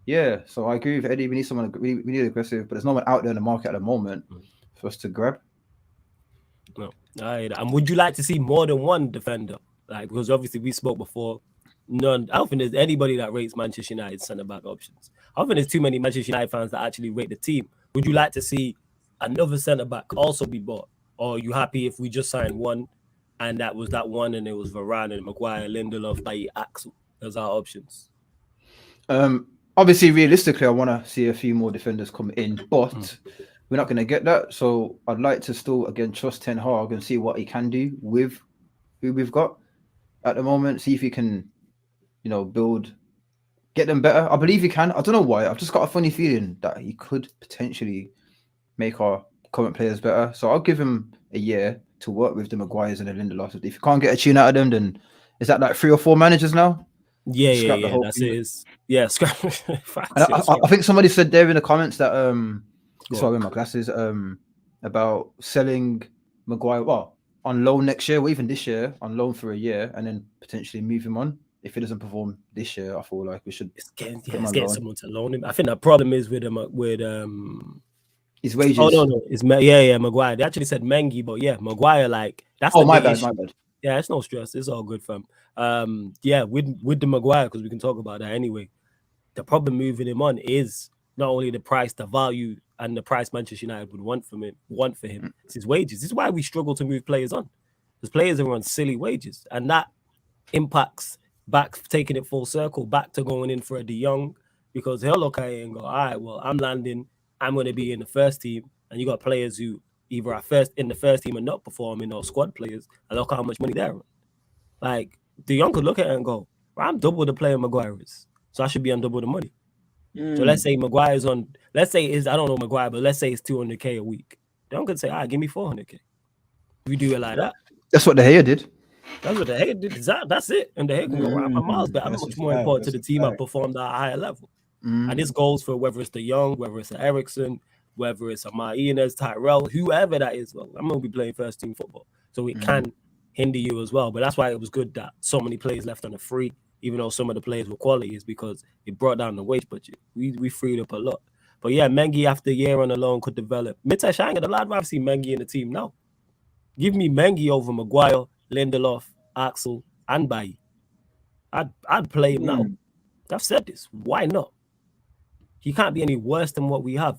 Yeah, so I agree with Eddie. We need someone. We need aggressive, but there's no one out there in the market at the moment for us to grab. No, all right. And would you like to see more than one defender? Like, because obviously we spoke before. None. I don't think there's anybody that rates Manchester United centre back options. I don't think there's too many Manchester United fans that actually rate the team. Would you like to see another centre back also be bought, or are you happy if we just signed one, and that was that one, and it was Varane and Maguire, Lindelof, Bailly, Axel as our options? Obviously, realistically, I want to see a few more defenders come in, but we're not going to get that. So I'd like to still, again, trust Ten Hag and see what he can do with who we've got at the moment. See if he can, get them better. I believe he can. I don't know why. I've just got a funny feeling that he could potentially make our current players better. So I'll give him a year to work with the Maguires and the Lindelofs. If you can't get a tune out of them, then is that like 3 or 4 managers now? Yeah. That's it. Yeah, scrap. I think somebody said there in the comments that sorry, my glasses. About selling Maguire on loan next year, or even this year on loan for a year, and then potentially move him on if he doesn't perform this year. I feel like we should get someone to loan him. I think the problem is with his wages. Oh no, it's Maguire. They actually said Mengi, but yeah, Maguire, like that's my bad. Yeah, it's no stress. It's all good, fam. With the Maguire, because we can talk about that anyway. The problem moving him on is not only the price, the value, and the price Manchester United would want for him. It's his wages. This is why we struggle to move players on. Because players are on silly wages, and that impacts back, taking it full circle, back to going in for a De Jong, because he'll look at it and go, all right, well, I'm landing, I'm going to be in the first team, and you got players who either are in the first team and not performing, or squad players, and look how much money they're on. Like, De Jong could look at it and go, well, I'm double the player Maguire is, so I should be on double the money. So let's say Maguire's on, I don't know Maguire, but let's say it's 200K a week. Jong could say, "All right, give me 400k." We do it like that. That's what De Gea did. That's what De Gea did. That's it. And De Gea can go right by miles, but I'm much more important to the team and performed at a higher level. And this goes for whether it's the Jong, whether it's the Ericsson, whether it's a Martinez, Tyrell, whoever that is. Well, I'm gonna be playing first team football, so it can hinder you as well. But that's why it was good that so many players left on the free, even though some of the players were quality, is because it brought down the wage budget. We freed up a lot. But yeah, Mengi after a year on the loan could develop. Mitesh, I ain't gonna lie, I'd rather see Mengi in the team now. Give me Mengi over Maguire, Lindelof, Axel, and Bailly. I'd play him now. I've said this. Why not? He can't be any worse than what we have.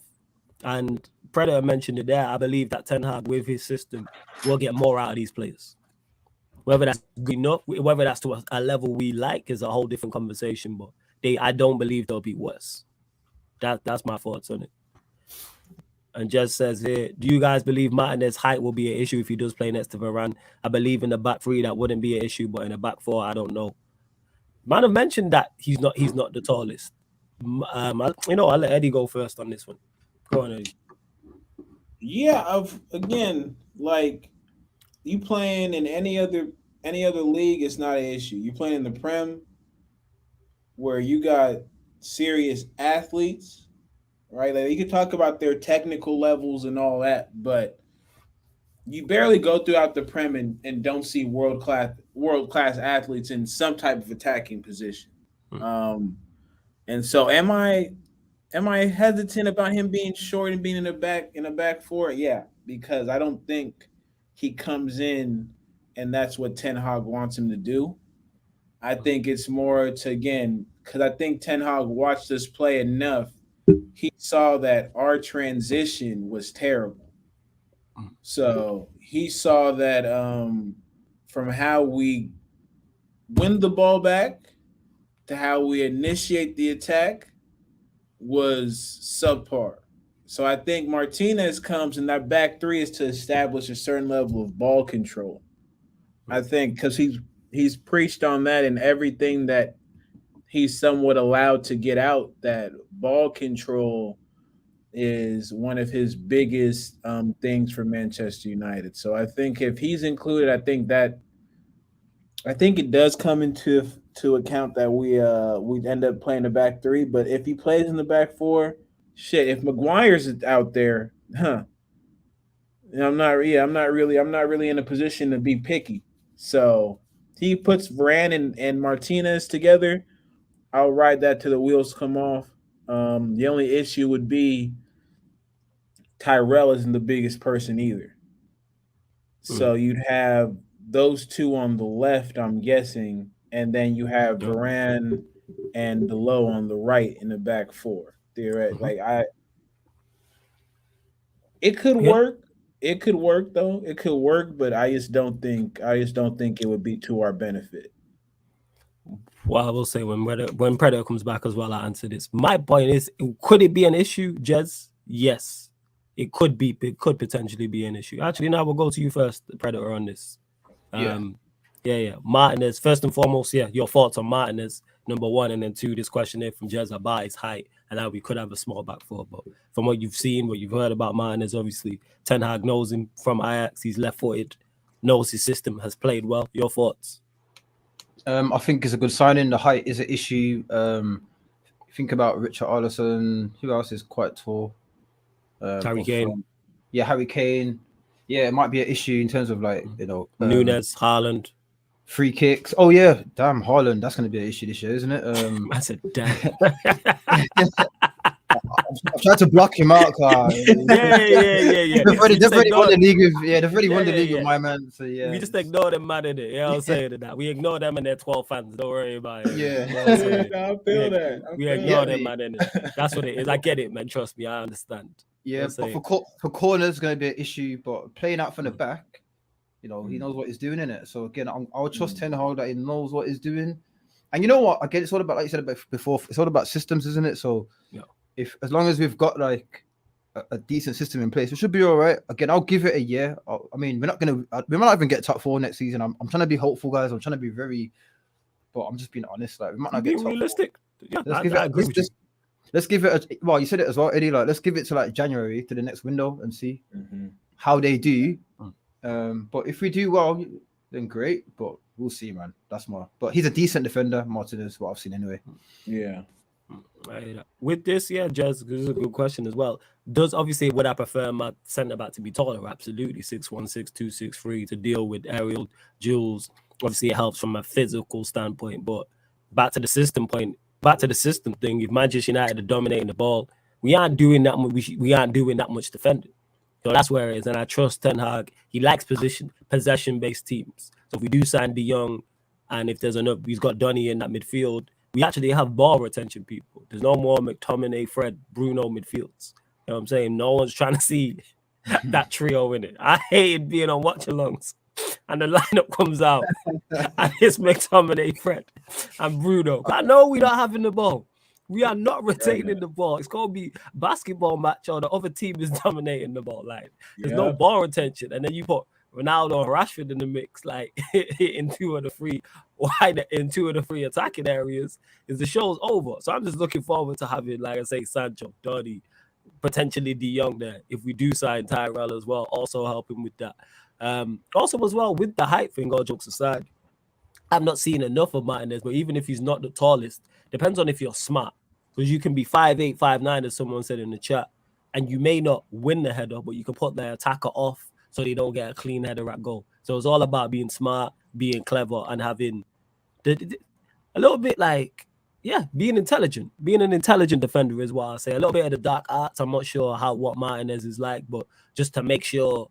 And Predator mentioned it there. I believe that Ten Hag, with his system, will get more out of these players. Whether that's good enough, whether that's to a level we like, is a whole different conversation. But I don't believe they'll be worse. That's my thoughts on it. And Jez says here, do you guys believe Martinez's height will be an issue if he does play next to Varane? I believe in the back three that wouldn't be an issue, but in the back four, I don't know. Man have mentioned that he's not the tallest. I'll let Eddie go first on this one. Go on, Eddie. Yeah, again, like you playing in any other league, it's not an issue. You playing in the Prem, where you got serious athletes, right? Like you could talk about their technical levels and all that, but you barely go throughout the Prem and don't see world class athletes in some type of attacking position. And so am I hesitant about him being short and being in the back four? Yeah, because I don't think he comes in and that's what Ten Hag wants him to do. I think it's more to, again, because I think Ten Hag watched us play enough. He saw that our transition was terrible. So he saw that from how we win the ball back to how we initiate the attack was subpar. So I think Martinez comes and that back three is to establish a certain level of ball control. I think because he's preached on that in everything that he's somewhat allowed to get out, that ball control is one of his biggest things for Manchester United. So I think if he's included, I think it does come into account that we end up playing the back three. But if he plays in the back four, shit, if Maguire's out there, I'm not really in a position to be picky. So he puts Varane and Martinez together, I'll ride that till the wheels come off. The only issue would be Tyrell isn't the biggest person either. So you'd have those two on the left, I'm guessing, and then you have Varane and Delo on the right in the back four. Theoretically, it could work. It could work though. It could work, but I just don't think it would be to our benefit. Well, I will say when Predator comes back as well, I'll answer this. My point is, could it be an issue, Jez? Yes, it could be. It could potentially be an issue. Actually, now we'll go to you first, Predator, on this. Yeah. Martinez, first and foremost, your thoughts on Martinez, number one, and then two, this question here from Jez about his height and how we could have a small back four. But from what you've seen, what you've heard about Martinez, obviously, Ten Hag knows him from Ajax. He's left-footed, knows his system, has played well. Your thoughts? I think it's a good signing. The height is an issue. Think about Richard Arlison. Who else is quite tall? Harry Kane. Yeah, Harry Kane. Yeah, it might be an issue in terms of Nunes, Haaland. Free kicks. Oh yeah, damn, Haaland. That's going to be an issue this year, isn't it? I said, damn. I've tried to block him out, Carl. Yeah. They've already won the league with my man. So yeah, we just ignore them, man. In it, yeah, I'm saying that we ignore them and their 12 fans. Don't worry about it. Yeah, I feel that. We ignore them, man. In it. That's what it is. I get it, man. Trust me, I understand. Yeah, but for corners, it's going to be an issue. But playing out from the back, he knows what he's doing in it. So again, I'll trust Ten Hag that he knows what he's doing. And you know what? Again, it's all about, like you said about before, it's all about systems, isn't it? So as long as we've got like a decent system in place, it should be all right. Again, I'll give it a year. We might not even get top four next season. I'm trying to be hopeful, guys. I'm trying to be but I'm just being honest. Like we might not get top realistic. four. Yeah, I agree with you. let's give it. Well, you said it as well, Eddie. Like, let's give it to like January, to the next window, and see how they do. But if we do well, then great. But we'll see, man. That's more. But he's a decent defender, Martinez. What I've seen anyway. Yeah. With this, Jez, this is a good question as well. Would I prefer my centre back to be taller? Absolutely, 6'1", 6'2", 6'3", to deal with aerial duels. Obviously, it helps from a physical standpoint. But back to the system thing. If Manchester United are dominating the ball, we aren't doing that much. We aren't doing that much defending. So that's where it is. And I trust Ten Hag. He likes possession-based teams. So if we do sign De Jong, and if there's enough, he's got Donny in that midfield. We actually have ball retention people. There's no more McTominay, Fred, Bruno midfields. You know what I'm saying? No one's trying to see that trio in it. I hated being on watch-alongs and the lineup comes out and it's McTominay, Fred, and Bruno. I know we're not having the ball. We are not retaining the ball. It's going to be basketball match or the other team is dominating the ball. Like, there's no ball retention. And then you put Ronaldo and Rashford in the mix, like in two of the three attacking areas, is the show's over. So I'm just looking forward to having, like I say, Sancho, Donny, potentially De Jong there if we do sign Tyrell as well, also helping with that. Also as well with the height thing, all jokes aside, I've not seen enough of Martinez, but even if he's not the tallest, depends on if you're smart, because you can be 5'8", 5'9", as someone said in the chat, and you may not win the header, but you can put the attacker off so they don't get a clean header at goal. So it's all about being smart, being clever, and having a little bit like, being intelligent. Being an intelligent defender is what I say. A little bit of the dark arts. I'm not sure what Martinez is like, but just to make sure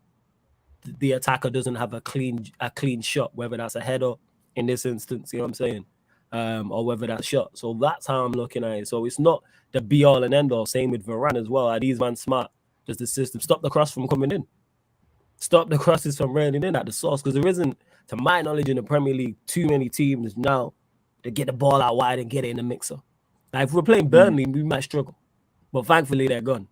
the attacker doesn't have a clean shot, whether that's a header in this instance, you know what I'm saying, or whether that's shot. So that's how I'm looking at it. So it's not the be all and end all. Same with Varane as well. Are these man smart? Just the system. Stop the cross from coming in. Stop the crosses from running in at the source, because there isn't, to my knowledge, in the Premier League, too many teams now to get the ball out wide and get it in the mixer. Like if we're playing Burnley, we might struggle, but thankfully they're gone.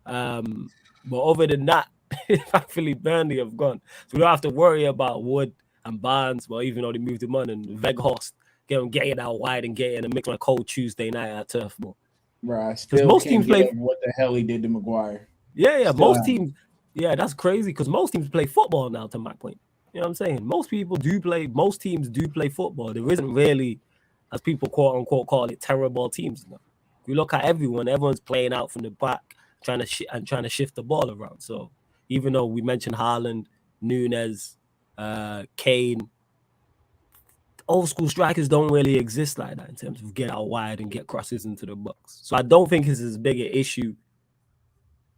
But other than that, thankfully Burnley have gone, so we don't have to worry about Wood and Barnes. Well, even though they moved him on, and Weghorst getting out wide and getting a mix on a cold Tuesday night at Turf Moor. Right, still most teams play what the hell he did to Maguire. Most teams. Yeah, that's crazy, because most teams play football now, to my point. You know what I'm saying? Most teams do play football. There isn't really, as people quote unquote call it, terrible teams now. If you look at everyone's playing out from the back, trying to shift the ball around. So even though we mentioned Haaland, Nunez, Kane, old school strikers don't really exist like that in terms of get out wide and get crosses into the box. So I don't think it's as big an issue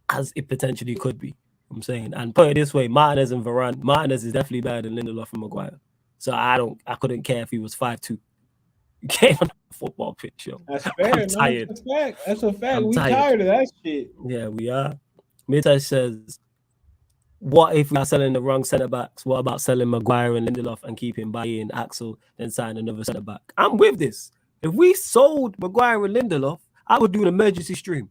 as it potentially could be. I'm saying, and put it this way, Martinez and Varane. Martinez is definitely better than Lindelof and Maguire. So I couldn't care if he was 5'2". You came on the football pitch, yo. That's fair. I'm tired. That's a fact. We tired of that shit. Yeah, we are. Mita says, what if we are selling the wrong centre backs? What about selling Maguire and Lindelof and keeping Bailly and Axel, then sign another centre back? I'm with this. If we sold Maguire and Lindelof, I would do an emergency stream.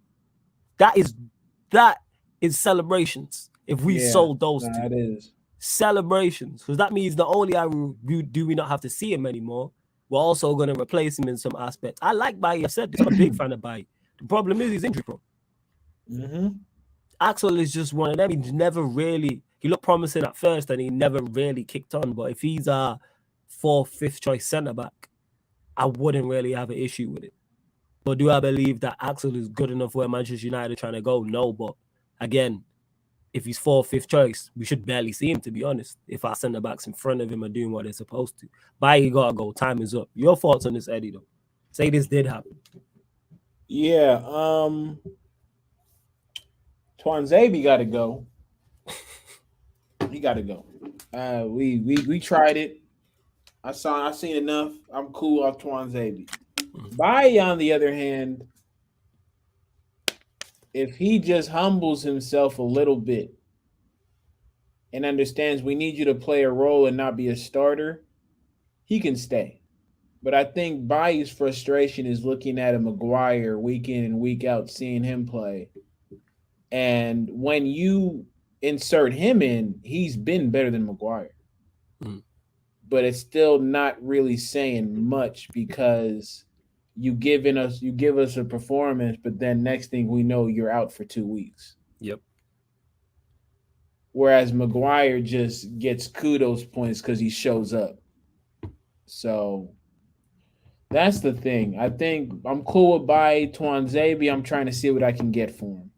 That is celebrations. If we sold those two, that is celebrations, because that means not only do we not have to see him anymore, we're also going to replace him in some aspects. I like Bailly. I said this, I'm a big fan of Bailly. The problem is he's injury prone. Axel is just one of them. He looked promising at first and he never really kicked on. But if he's a 4th, 5th choice centre back, I wouldn't really have an issue with it. But do I believe that Axel is good enough where Manchester United are trying to go? No, but again, if he's 4th, 5th choice, we should barely see him, to be honest, if our centre-backs in front of him are doing what they're supposed to. Bailly gotta go. Time is up. Your thoughts on this, Eddie, though? Say this did happen. Yeah. Tuanzebe got to go. He got to go. We tried it. I seen enough. I'm cool off Tuanzebe. Bailly, on the other hand, if he just humbles himself a little bit and understands we need you to play a role and not be a starter, he can stay. But I think Bailly's frustration is looking at a Maguire week in and week out, seeing him play. And when you insert him in, he's been better than Maguire. But it's still not really saying much, because you give us a performance, but then next thing we know, you're out for 2 weeks. Yep. Whereas Maguire just gets kudos points because he shows up. So that's the thing. I think I'm cool with Baye Tuanzebe. I'm trying to see what I can get for him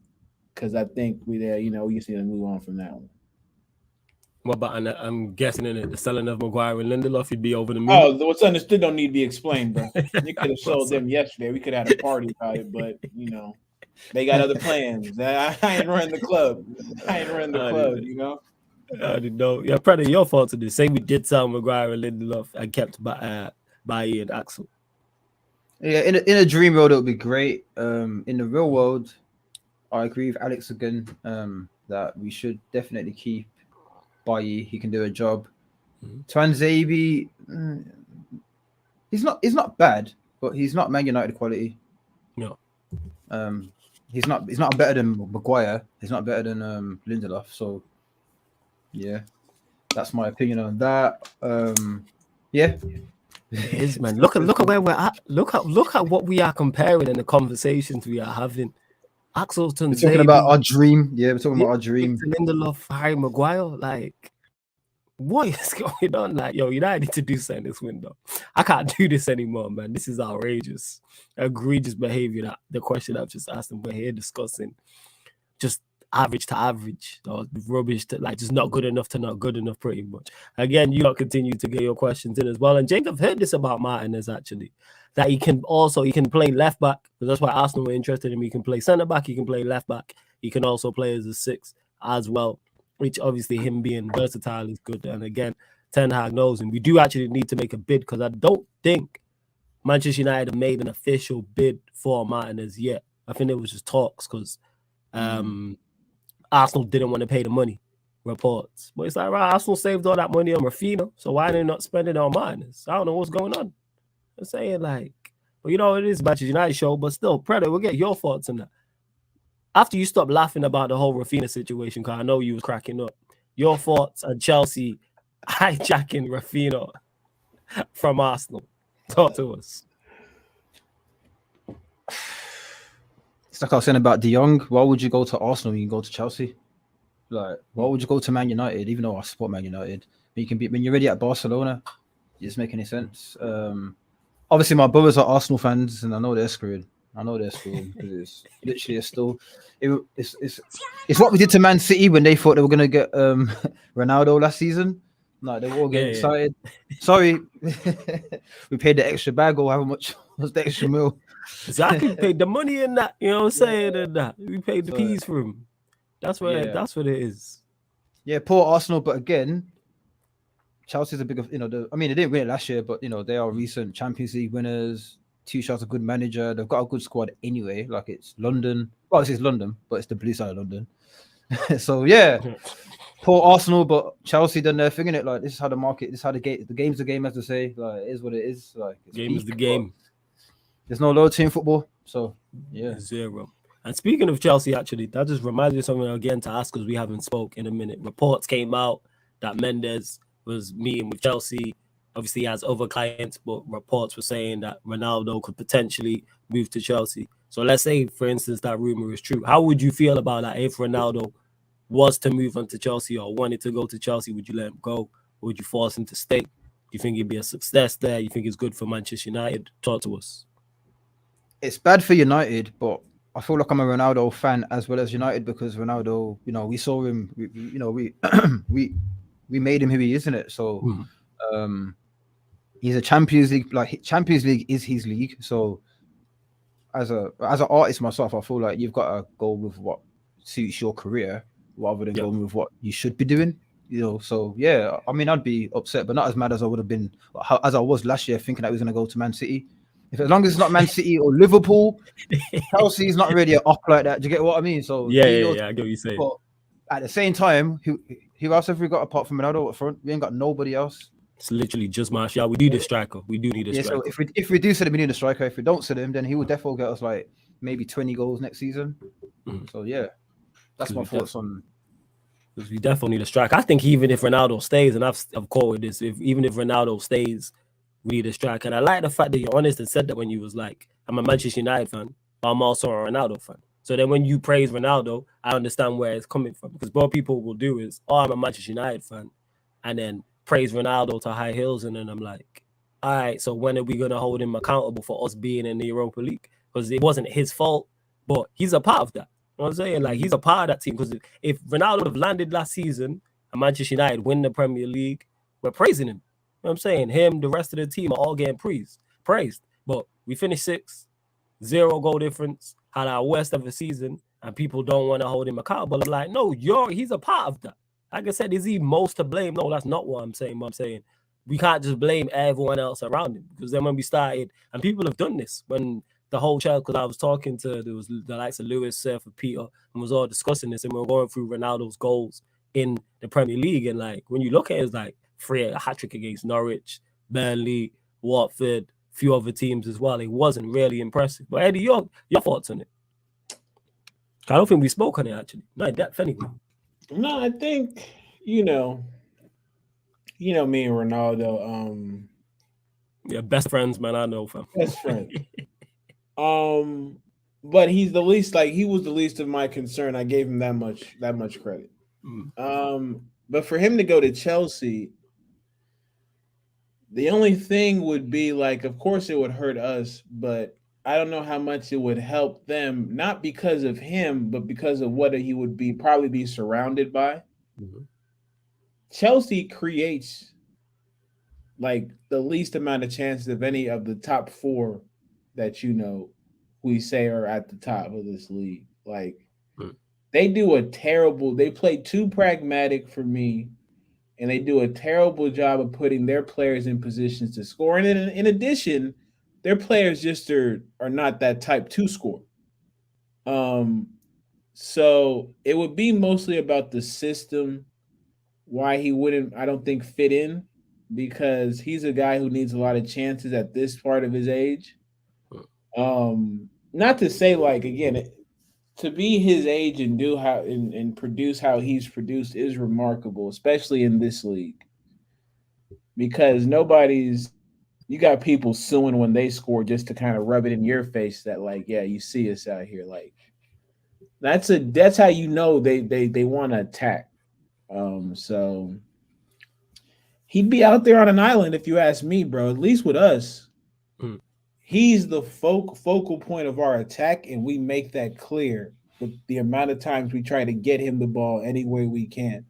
because I think we just need to move on from that one. What about, and I'm guessing in the selling of Maguire and Lindelof, you'd be over the moon. Oh, what's understood don't need to be explained, bro. You could have sold them yesterday. We could have had a party about it, but they got other plans. I ain't running the club. I didn't know. Yeah, probably your fault to this. Say we did sell Maguire and Lindelof and kept Baye and Axel. Yeah, in a dream world it would be great. In the real world, I agree with Alex again. That we should definitely keep Baye. He can do a job. Tuanzebe, he's not bad, but he's not Man United quality. No. He's not better than Maguire. He's not better than Lindelof. So yeah, that's my opinion on that. Yeah. It is, man. Look at where we're at. Look at what we are comparing and the conversations we are having. Axel Tuanzebe. We're talking about our dream. Yeah, we're talking about our dream. Lindelof, Harry Maguire, like, what is going on? Like, yo, United need to do something this window. I can't do this anymore, man. This is outrageous, egregious behavior. That the question I've just asked them, we're here discussing just average to average, or rubbish to like just not good enough to not good enough, pretty much. Again, you lot continue to get your questions in as well. And Jake, I've heard this about Martinez actually, that he can play left back, because that's why Arsenal were interested in him. He can play centre back, he can play left back, he can also play as a 6 as well, which obviously him being versatile is good. And again, Ten Hag knows him. We do actually need to make a bid, because I don't think Manchester United have made an official bid for Martinez yet. I think it was just talks, because Arsenal didn't want to pay the money, reports. But it's like, right, Arsenal saved all that money on Rafinha, so why are they not spending it on Martinez? I don't know what's going on. I'm saying, like, but it is Manchester United show, but still, Predator, we'll get your thoughts on that. After you stop laughing about the whole Rafinha situation, because I know you was cracking up, your thoughts on Chelsea hijacking Rafinha from Arsenal. Talk to us. It's like I was saying about De Jong. Why would you go to Arsenal when you can go to Chelsea? Like, why would you go to Man United, even though I support Man United? You can be when you're already at Barcelona. It doesn't make any sense. Obviously, my brothers are Arsenal fans, and I know they're screwed. Because it's literally it's what we did to Man City when they thought they were gonna get Ronaldo last season. No, they were all getting excited. Sorry, we paid the extra bag, or however much was the extra meal. Exactly, we paid the money in that. You know what I'm saying? And that we paid the peas for him. That's what it is. Yeah, poor Arsenal, but again, Chelsea's a big, they didn't win it last year, but they are recent Champions League winners. Tuchel's a good manager. They've got a good squad anyway. Like, it's London. Well, it's London, but it's the blue side of London. So yeah, poor Arsenal, but Chelsea done their thing in it. Like, this is how the market, this is how the game's the game, as they say. Like, it is what it is. Like, game is the game. There's no loyalty in football. So yeah, 0. And speaking of Chelsea, actually, that just reminds me of something again to ask, because we haven't spoke in a minute. Reports came out that Mendes was meeting with Chelsea. Obviously, he has other clients, but reports were saying that Ronaldo could potentially move to Chelsea. So let's say, for instance, that rumor is true. How would you feel about that if Ronaldo was to move on to Chelsea or wanted to go to Chelsea? Would you let him go? Or would you force him to stay? Do you think he'd be a success there? You think it's good for Manchester United? Talk to us. It's bad for United, but I feel like I'm a Ronaldo fan as well as United, because Ronaldo, we saw him, we made him who he is, isn't it? So he's a Champions League, like Champions League is his league. So as an artist myself, I feel like you've got to go with what suits your career rather than going with what you should be doing. So yeah, I mean, I'd be upset, but not as mad as I would have been, as I was last year, thinking that he was going to go to Man City. As long as it's not Man City or Liverpool, Chelsea's not really an up like that. Do you get what I mean? So yeah, I get what you're saying. But at the same time, who else have we got apart from Ronaldo up front? We ain't got nobody else. It's literally just Martial. We do the striker. We do need a striker. So if we do sell him, we need a striker. If we don't sell him, then he will definitely get us like maybe 20 goals next season. So yeah, that's my thoughts on. Because we definitely need a striker. I think even if Ronaldo stays, and I've quoted this, even if Ronaldo stays, we need a striker. And I like the fact that you're honest and said that when you was like, I'm a Manchester United fan, but I'm also a Ronaldo fan. So then when you praise Ronaldo, I understand where it's coming from. Because what people will do is, oh, I'm a Manchester United fan, and then praise Ronaldo to high hills. And then I'm like, all right, so when are we going to hold him accountable for us being in the Europa League? Because it wasn't his fault, but he's a part of that. You know what I'm saying? Like, he's a part of that team. Because if Ronaldo would have landed last season and Manchester United win the Premier League, we're praising him. You know what I'm saying? Him, the rest of the team are all getting praised. But we finished 6th, 0 goal difference, had our worst ever season, and people don't want to hold him accountable. I'm like, no, he's a part of that. Like I said, is he most to blame? No, that's not what I'm saying. But I'm saying we can't just blame everyone else around him, because then when we started, and people have done this, when the whole child, because I was talking to, there was the likes of Lewis, Seth, and Peter, and was all discussing this, and we were going through Ronaldo's goals in the Premier League, and like when you look at it, it's like a hat-trick against Norwich, Burnley, Watford, few other teams as well. It wasn't really impressive. But Eddie, your thoughts on it? I don't think we spoke on it actually. Not in depth anyway. No, I think me and Ronaldo. Yeah, best friends, man. I know, fam. Best friend. But he's the least. Like, he was the least of my concern. I gave him that much credit. But for him to go to Chelsea, the only thing would be, like, of course it would hurt us, but I don't know how much it would help them, not because of him, but because of what he would probably be surrounded by. Mm-hmm. Chelsea creates like the least amount of chances of any of the top 4 that we say are at the top of this league. Like, they play too pragmatic for me, and they do a terrible job of putting their players in positions to score. And in addition, their players just are not that type to score. So it would be mostly about the system, why he wouldn't, I don't think, fit in, because he's a guy who needs a lot of chances at this part of his age. Not to say, like, again, to be his age and do how and produce how he's produced is remarkable, especially in this league, because you got people suing when they score just to kind of rub it in your face that, like, yeah, you see us out here. Like, that's how they want to attack. So he'd be out there on an island, if you ask me, bro. At least with us, he's the focal point of our attack, and we make that clear with the amount of times we try to get him the ball any way we can.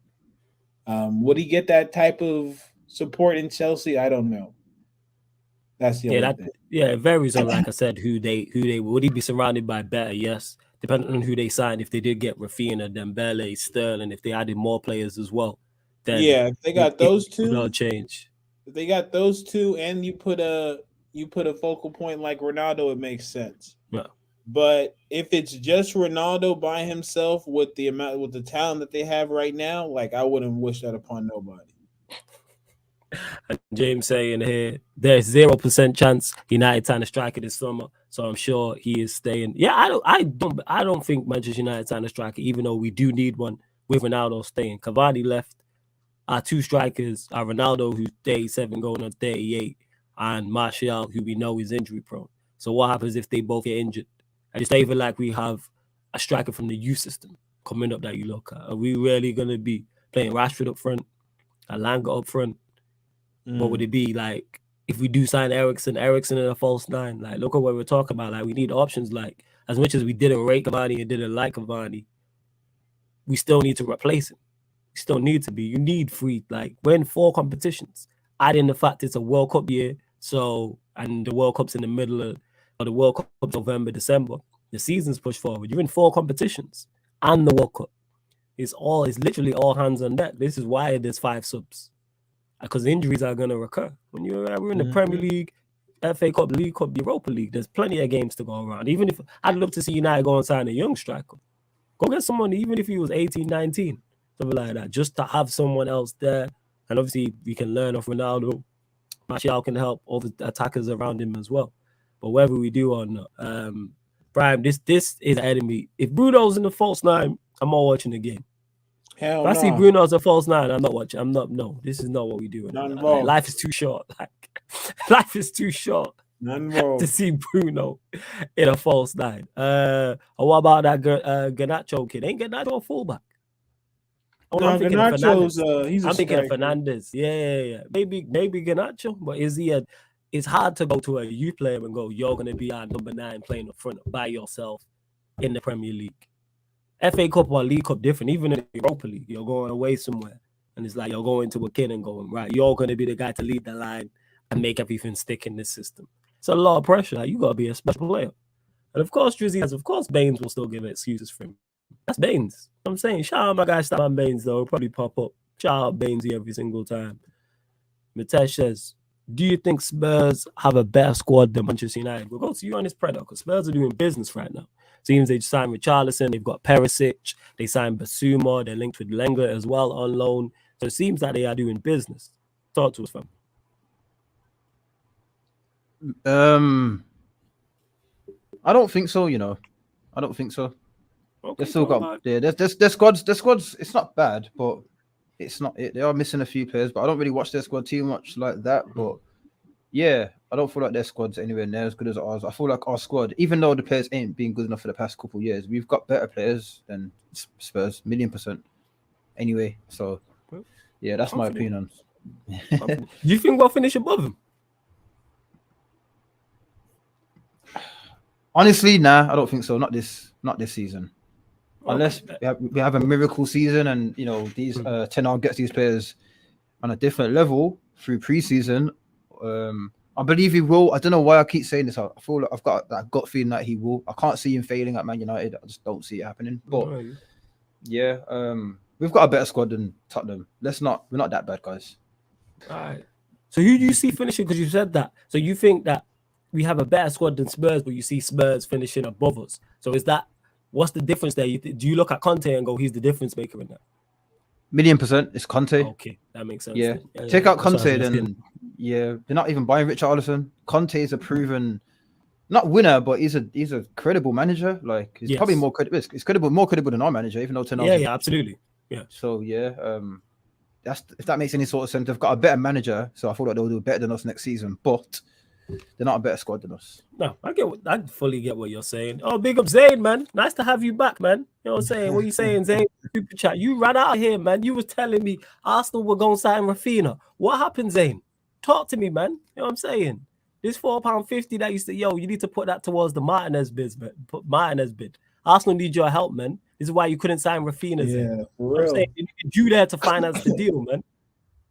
Would he get that type of support in Chelsea? I don't know. That's the only thing. Yeah, it varies on, like I said, who they would he be surrounded by better? Yes, depending on who they signed. If they did get Rafinha, Dembele, Sterling, if they added more players as well, then yeah, if they got those two, it'll change. If they got those two, and you put a focal point like Ronaldo, it makes sense. Yeah. But if it's just Ronaldo by himself with the talent that they have right now, like, I wouldn't wish that upon nobody. And James saying here, there's 0% chance United sign a striker this summer, so I'm sure he is staying. Yeah, I don't think Manchester United sign a striker, even though we do need one with Ronaldo staying. Cavani left. Our 2 strikers are Ronaldo, who's 37 going on 38, and Martial, who we know is injury prone. So what happens if they both get injured? I just even like we have a striker from the youth system coming up that you look at. Are we really going to be playing Rashford up front, Alanga up front? What would it be like if we do sign Eriksen in a false 9? Like, look at what we're talking about. Like, we need options. Like, as much as we didn't rate Cavani and didn't like Cavani, we still need to replace him. We still need to be. You need 3. Like, we're in 4 competitions. Add in the fact it's a World Cup year, and the World Cup's in the middle of, or the World Cup's November, December. The season's pushed forward. You're in 4 competitions and the World Cup. It's literally all hands on deck. This is why there's 5 subs. Because injuries are going to recur. When we're in the Premier League, FA Cup, League Cup, Europa League, there's plenty of games to go around. Even if I'd love to see United go and sign a young striker. Go get someone, even if he was 18, 19, something like that, just to have someone else there. And obviously, we can learn off Ronaldo. Martial can help all the attackers around him as well. But whether we do or not, Brian, this is ahead of me. If Bruno's in the false 9, I'm not watching the game. Hell if I see Bruno as a false 9, I'm not watching. No, this is not what we do. Not involved. Life is too short. Like, Life is too short None wrong. to see Bruno in a false nine. What about that Garnacho kid? Ain't Garnacho a fullback? Oh, no, Garnacho's he's a I'm thinking of striker. Fernandez. Yeah. Maybe Garnacho, but it's hard to go to a youth player and go, you're gonna be our number 9 playing up front by yourself in the Premier League. FA Cup or League Cup different, even in the Europa League, you're going away somewhere. And it's like you're going to a kid and going, right, you're gonna be the guy to lead the line and make everything stick in this system. It's a lot of pressure. Like, you gotta be a special player. And of course, Baines will still give excuses for him. That's Baines. I'm saying, shout out my guy Stan Baines, though. He'll probably pop up. Shout out Bainesy every single time. Mitesh says, do you think Spurs have a better squad than Manchester United? We'll go to you on this Predator, because Spurs are doing business right now. Seems they signed Richarlison, they've got Perisic, they signed Basuma, they're linked with Lenga as well on loan. So it seems that they are doing business. Talk to us, fam. I don't think so, you know. I don't think so. Okay, They've still got their squads. It's not bad, but it's not. They are missing a few players, but I don't really watch their squad too much like that. But yeah, I don't feel like their squad's anywhere near as good as ours. I feel like our squad, even though the players ain't been good enough for the past couple of years, we've got better players than Spurs, 1,000,000%. Anyway, so yeah, that's my opinion. Do you think we'll finish above them? Honestly, nah, I don't think so. Not this season. Unless we have a miracle season and, you know, these Ten Hag gets these players on a different level through preseason. I believe he will. I don't know why I keep saying this. I feel like I've got that gut feeling that he will. I can't see him failing at Man United. I just don't see it happening. But yeah, we've got a better squad than Tottenham. We're not that bad, guys. All right. So who do you see finishing? Because you said that. So you think that we have a better squad than Spurs, but you see Spurs finishing above us. So what's the difference there? Do you look at Conte and go, he's the difference maker in that? 1,000,000%. It's Conte. Okay, that makes sense. Yeah. Take out Conte, then they're not even buying Richarlison. Conte is a proven, not winner, but he's a credible manager. Like he's probably more credible. It's credible, more credible than our manager, even though Ten Hag. Yeah, absolutely. Yeah. So that's if that makes any sort of sense. They've got a better manager, so I feel like they'll do better than us next season. But they're not a better squad than us. No, I fully get what you're saying. Oh, big up Zayn, man. Nice to have you back, man. You know what I'm saying? What are you saying, Zayn? Super chat. You ran out of here, man. You was telling me Arsenal were going to sign Rafinha. What happened, Zayn? Talk to me, man. You know what I'm saying? This £4.50 that you said, you need to put that towards the Martinez bid. Arsenal need your help, man. This is why you couldn't sign Rafinha. Yeah, for real. I'm saying, you needed you there to finance the deal, man.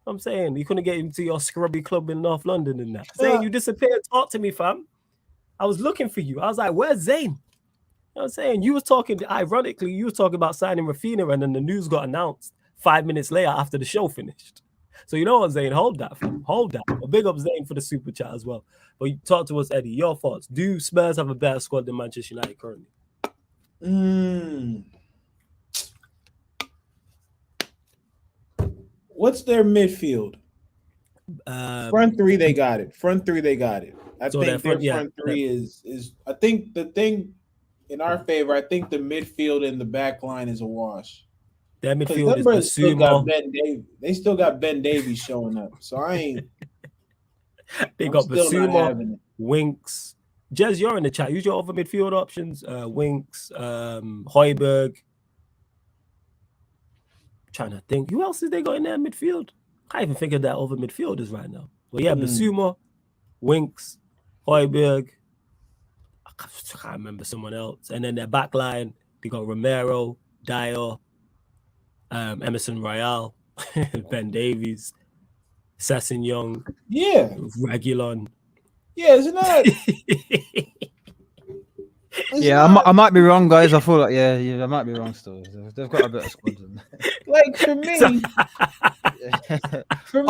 I'm saying you couldn't get him to your scrubby club in North London and that. Zayn, you disappeared. Talk to me, fam. I was looking for you. I was like, where's Zayn? You know what I'm saying? You were talking, ironically, you were talking about signing Rafinha, and then the news got announced 5 minutes later after the show finished. So you know what, Zayn? Hold that, fam. Hold that. A big up Zayn for the super chat as well. But you talk to us, Eddie. Your thoughts. Do Spurs have a better squad than Manchester United currently? What's their midfield? Front three, they got it. I think front three is. I think the thing in our favor. I think the midfield and the back line is a wash. That midfield is Basuma. They still got Ben Davies showing up. So I ain't. They got Basuma, Winks. Jez, you're in the chat. Use your other midfield options. Winks, Højbjerg. Trying to think. Who else is they got in their midfield? I can't even think of that other midfielders right now. But yeah, Basuma, Winks, Højbjerg. I can't remember someone else. And then their back line, they got Romero, Dyer, Emerson Royale, Ben Davies, Sessegnon, Reguilon. Yeah, isn't that? I might be wrong, guys. I feel like I might be wrong still. They've got a better squad than like for me. I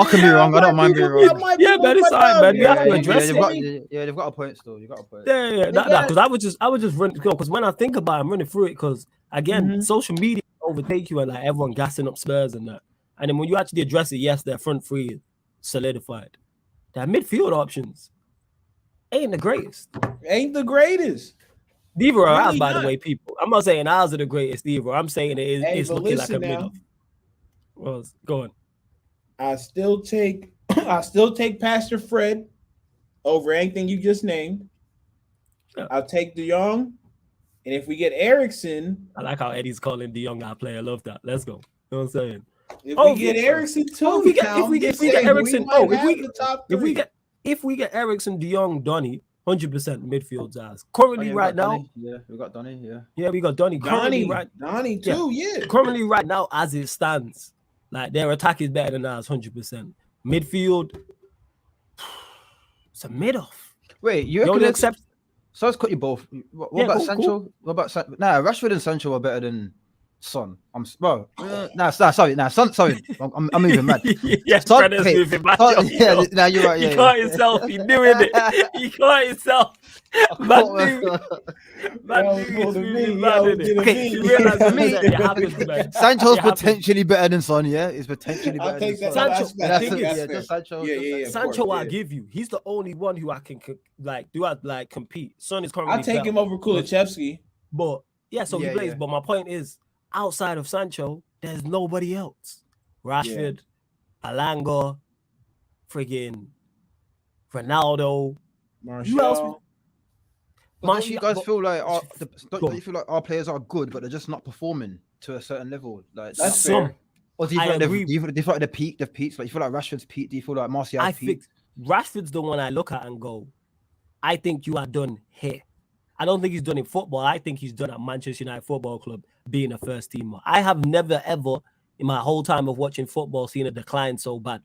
can be wrong. I don't mind being wrong. Yeah, man, it's fine, man. You have to address it. They've got a point still. You got a point. Yeah. Because I would just run because when I think about it, I'm running through it because again, social media overtake you and like everyone gassing up Spurs and that. And then when you actually address it, yes, their front three solidified. Their midfield options ain't the greatest. Neither are ours, by the way, people. I'm not saying ours are the greatest either. I'm saying it's looking like a middle. Well, go on. I still take Pastor Fred over anything you just named. Yeah. I'll take De Jong. And if we get Eriksen, I like how Eddie's calling De Jong our player. I love that. Let's go. You know what I'm saying? if we get Eriksen too, if we get Eriksen, if we get Eriksen, De Jong, Donny, 100% midfield's ass. Currently, right now, we got Donny. Yeah, we got Donny. Donny too. Yeah. Currently, right now, as it stands, like their attack is better than ours, 100%. Midfield, it's a mid-off. Wait, you only accept? So let's cut you both. What about Sancho? Cool. What about Rashford and Sancho are better than Son. Sorry. Sorry. I'm moving mad. Yes, Son, okay. Moving mad. Yeah, now you're right. Yeah, he caught himself. He knew it. He caught himself. Okay, you realize for me, it happens, man. Sancho's potentially better than Son. Yeah, it's potentially better than Son. Sancho, I'll give you. He's the only one who I can compete. Son is currently. I'll take him over Kulusevski. But he plays. Yeah. But my point is, outside of Sancho, there's nobody else. Rashford, Alanga, friggin' Ronaldo, Martial. Don't you guys feel like our players are good, but they're just not performing to a certain level? Like that's fair. Or do you feel like they've peaked? Like you feel like Rashford's peaked? Do you feel like Martial's peaked? Rashford's the one I look at and go, I think you are done here. I don't think he's done in football. I think he's done at Manchester United Football Club being a first teamer. I have never, ever in my whole time of watching football seen a decline so bad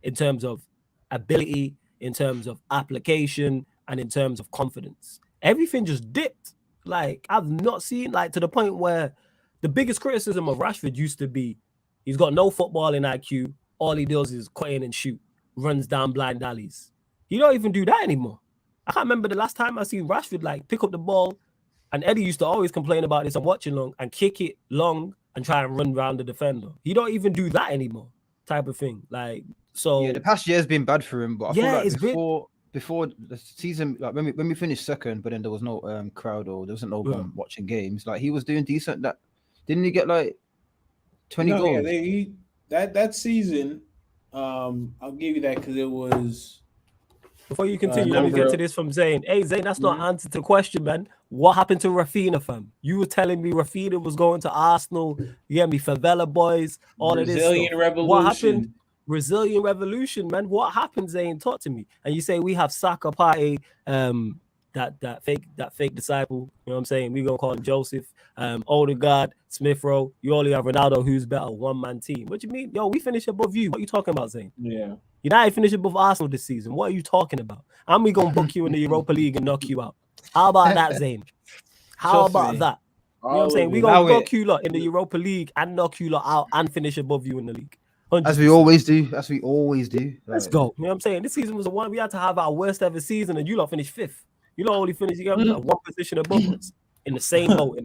in terms of ability, in terms of application, and in terms of confidence. Everything just dipped. Like, I've not seen, like, to the point where the biggest criticism of Rashford used to be he's got no footballing IQ. All he does is cut in and shoot, runs down blind alleys. He don't even do that anymore. I can't remember the last time I seen Rashford like pick up the ball, and Eddie used to always complain about this on watching long and kick it long and try and run around the defender. He don't even do that anymore, type of thing. Like, so yeah, the past year has been bad for him, but I feel like before the season, like when we finished second, but then there was no crowd or there wasn't no one watching games. Like he was doing decent. That didn't he get like 20 goals? Yeah, that season. I'll give you that because it was. Before you continue, let me get to this from Zane. Hey, Zane, that's not an answer to the question, man. What happened to Rafinha, fam? You were telling me Rafinha was going to Arsenal. You get me, Favela boys, all of this. Brazilian Revolution. What happened? Brazilian Revolution, man. What happened, Zane? Talk to me. And you say we have Saka Partey, that fake disciple. You know what I'm saying? We're gonna call him Joseph. Odegaard, Smith Rowe. You only have Ronaldo, who's better, one-man team. What you mean? Yo, we finished above you. What are you talking about, Zane? Yeah. United finished above Arsenal this season. What are you talking about? And we gonna book you in the Europa League and knock you out. How about that, Zane? How about that? You know what I'm saying? We gonna knock you lot in the Europa League and knock you lot out and finish above you in the league. 100%. As we always do. Let's go. You know what I'm saying? This season was the one we had to have our worst ever season, and you lot finished 5th. You lot only finished one position above us in the same boat.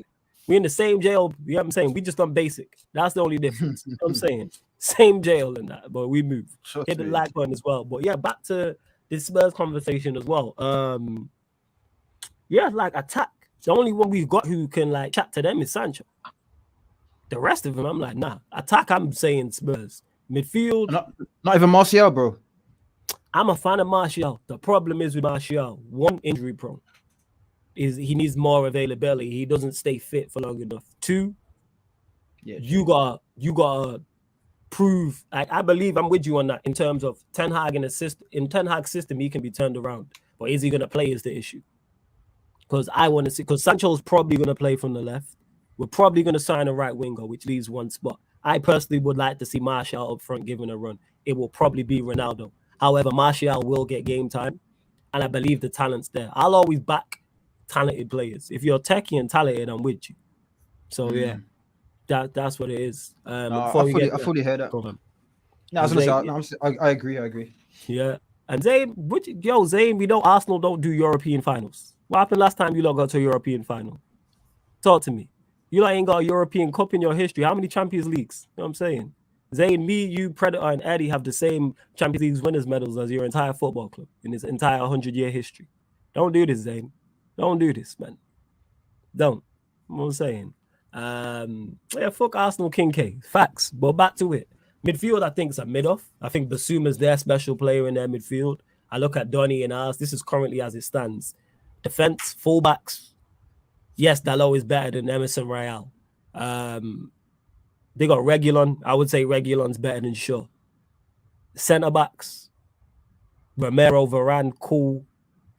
We in the same jail. You know what I'm saying? We just on basic. That's the only difference. You know what I'm saying? Same jail in that, but we moved. Hit the like button as well. But yeah, back to this Spurs conversation as well. Like attack. The only one we've got who can like chat to them is Sancho. The rest of them, I'm like, nah. Attack, I'm saying Spurs. Midfield. Not even Martial, bro. I'm a fan of Martial. The problem is with Martial, one, injury prone. He needs more availability. He doesn't stay fit for long enough. 2, you gotta prove. I believe I'm with you on that in terms of Ten Hag in Ten Hag's system, he can be turned around. But is he gonna play is the issue. Because I want to see, because Sancho's probably gonna play from the left. We're probably gonna sign a right winger, which leaves one spot. I personally would like to see Martial up front giving a run. It will probably be Ronaldo. However, Martial will get game time, and I believe the talent's there. I'll always back talented players. If you're techie and talented, I'm with you. So yeah, that's what it is. I fully heard that. No, I agree. Yeah, and Zayn, Zayn, we know Arsenal don't do European finals. What happened last time you lot got to a European final? Talk to me. You lot ain't got a European Cup in your history. How many Champions Leagues? You know what I'm saying? Zayn, me, you, Predator, and Eddie have the same Champions League winners medals as your entire football club in its entire 100-year history. Don't do this, Zayn. Don't do this, man. Don't. You know what I'm saying? Fuck Arsenal King K. Facts. But back to it. Midfield, I think, is a mid-off. I think Basuma's their special player in their midfield. I look at Donny and ours. This is currently as it stands. Defense, fullbacks. Yes, Dalot is better than Emerson Royale. They got Reguilon. I would say Reguilon's better than Shaw. Centre backs, Romero, Varane, cool.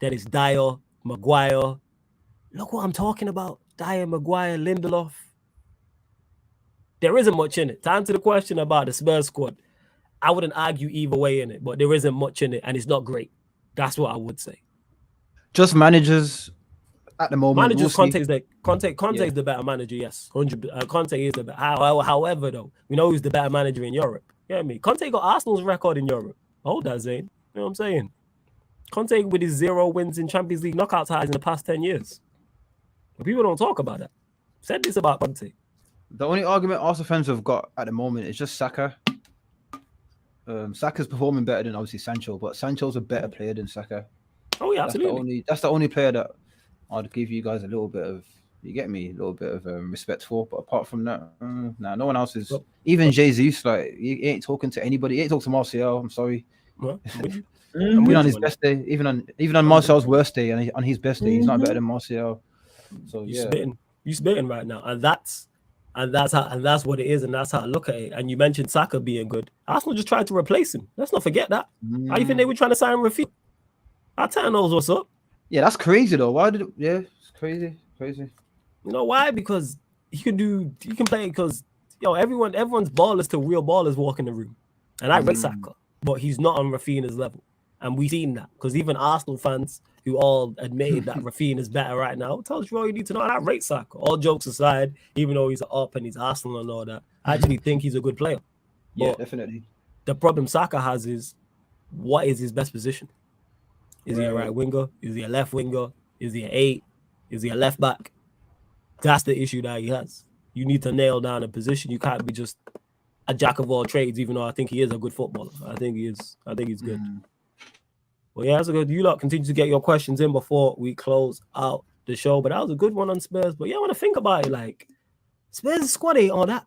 Then it's Dyer, Maguire. Look what I'm talking about. Dyer, Maguire, Lindelof. There isn't much in it. To answer the question about the Spurs squad, I wouldn't argue either way in it, but there isn't much in it, and it's not great. That's what I would say. Just managers at the moment. Managers, Conte is the better manager, yes. 100. Conte is the better. However, though, we know who's the better manager in Europe. You know what I mean? Conte got Arsenal's record in Europe. Hold that, Zane. You know what I'm saying? Conte with his 0 wins in Champions League knockout ties in the past 10 years. But people don't talk about that. Said this about Conte. The only argument Arsenal fans have got at the moment is just Saka. Saka's performing better than obviously Sancho, but Sancho's a better player than Saka. Oh yeah, absolutely. That's the only player that I'd give you guys a little bit of, you get me, a little bit of respect for. But apart from that, no one else is. Even Jesus, like, he ain't talking to anybody. He ain't talking to Martial. I'm sorry. Even on his best day, even on Martial's worst day, and on his best day, he's not better than Martial. So you spitting right now, and that's what it is, and that's how I look at it. And you mentioned Saka being good. Arsenal just tried to replace him. Let's not forget that. How do you think they were trying to sign Rafi? Arteta knows what's up. Yeah, that's crazy though. Why did it? Yeah, it's crazy. You know why? Because he can play, because everyone's ballers till real ballers walk in the room. And I rate Saka, but he's not on Rafinha's level. And we've seen that, because even Arsenal fans who all admitted that Rafinha is better right now tells you all you need to know. And I rate Saka. All jokes aside, even though he's up and he's Arsenal and all that, I actually think he's a good player. Yeah, definitely. The problem Saka has is, what is his best position? Is he a right winger? Is he a left winger? Is he an 8? Is he a left back? That's the issue that he has. You need to nail down a position. You can't be just a jack of all trades, even though I think he is a good footballer. I think he is. I think he's good. Well, yeah, that's a good. You lot continue to get your questions in before we close out the show. But that was a good one on Spurs. But yeah, I want to think about it. Like, Spurs squad ain't all that.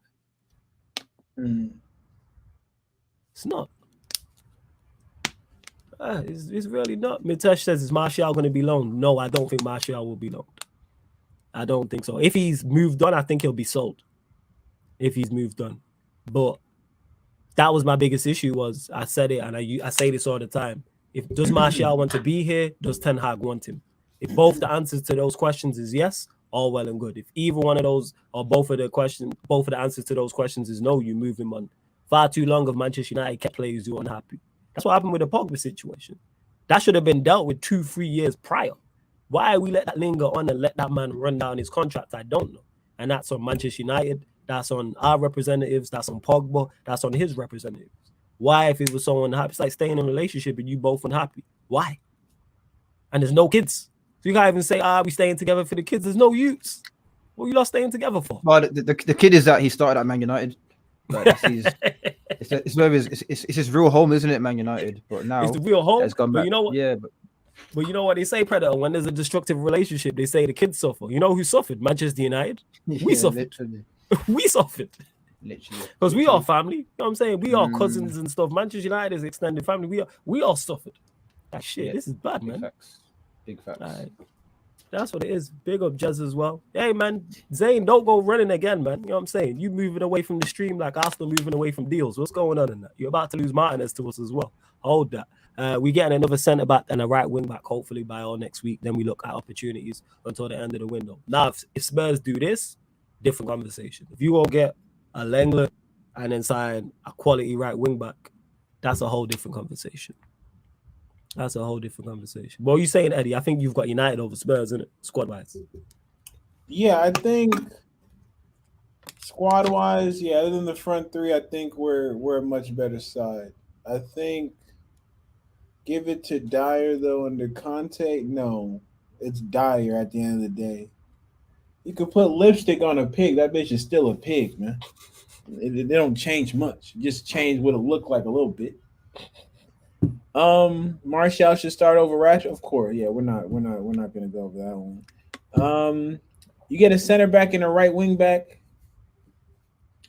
It's not. It's really not. Mitesh says, is Martial going to be loaned? No, I don't think Martial will be loaned. I don't think so. If he's moved on, I think he'll be sold. If he's moved on. But that was my biggest issue, was I said it, and I say this all the time. Does Martial want to be here? Does Ten Hag want him? If both the answers to those questions is yes, all well and good. If either one of those or both of the answers to those questions is no, you move him on. Far too long of Manchester United kept players who are unhappy. That's what happened with the Pogba situation. That should have been dealt with 2-3 years prior. Why we let that linger on and let that man run down his contract, I don't know. And that's on Manchester United. That's on our representatives. That's on Pogba. That's on his representatives. Why, if it was so unhappy? It's like staying in a relationship and you both unhappy. Why? And there's no kids. So you can't even say, we staying together for the kids. There's no youths. What are you lot staying together for? Well, the kid is that he started at Man United. Like, it's his real home, isn't it, Man United? But now it's the real home. It's gone back. But you know what? Yeah, but you know what they say, Predator? When there's a destructive relationship, they say the kids suffer. You know who suffered? Manchester United. We suffered. Literally. We suffered. Literally. Because we are family. You know what I'm saying? We are cousins and stuff. Manchester United is extended family. We all suffered. That shit. This is bad, man. Big facts. Right. That's what it is. Big up Jez as well. Hey, man, Zane, don't go running again, man. You know what I'm saying? You moving away from the stream like Arsenal moving away from deals. What's going on in that? You're about to lose Martinez to us as well. Hold that. We getting another centre back and a right wing back, hopefully by all next week. Then we look at opportunities until the end of the window. Now, if Spurs do this, different conversation. If you all get a Lenglet and then sign a quality right wing back, that's a whole different conversation. That's a whole different conversation. What are you saying, Eddie? I think you've got United over Spurs, isn't it? Squad-wise. Yeah, I think squad-wise, yeah, other than the front three, I think we're a much better side. I think give it to Dyer, though, under Conte. No, it's Dyer at the end of the day. You could put lipstick on a pig. That bitch is still a pig, man. They don't change much. Just change what it looked like a little bit. Martial should start over Rashford. Of course, yeah. We're not gonna go over that one. You get a center back and a right wing back.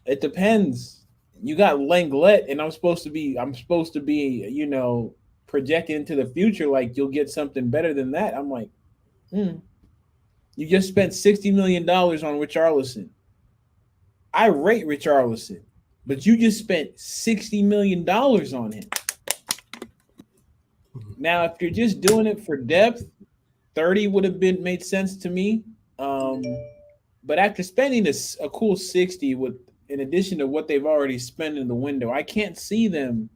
It depends. You got Lenglet, and I'm supposed to be, projecting into the future, like you'll get something better than that. I'm like, you just spent $60 million on Richarlison. I rate Richarlison, but you just spent $60 million on him. Now, if you're just doing it for depth, 30 would have been made sense to me. But after spending a cool 60 with, in addition to what they've already spent in the window, I can't see them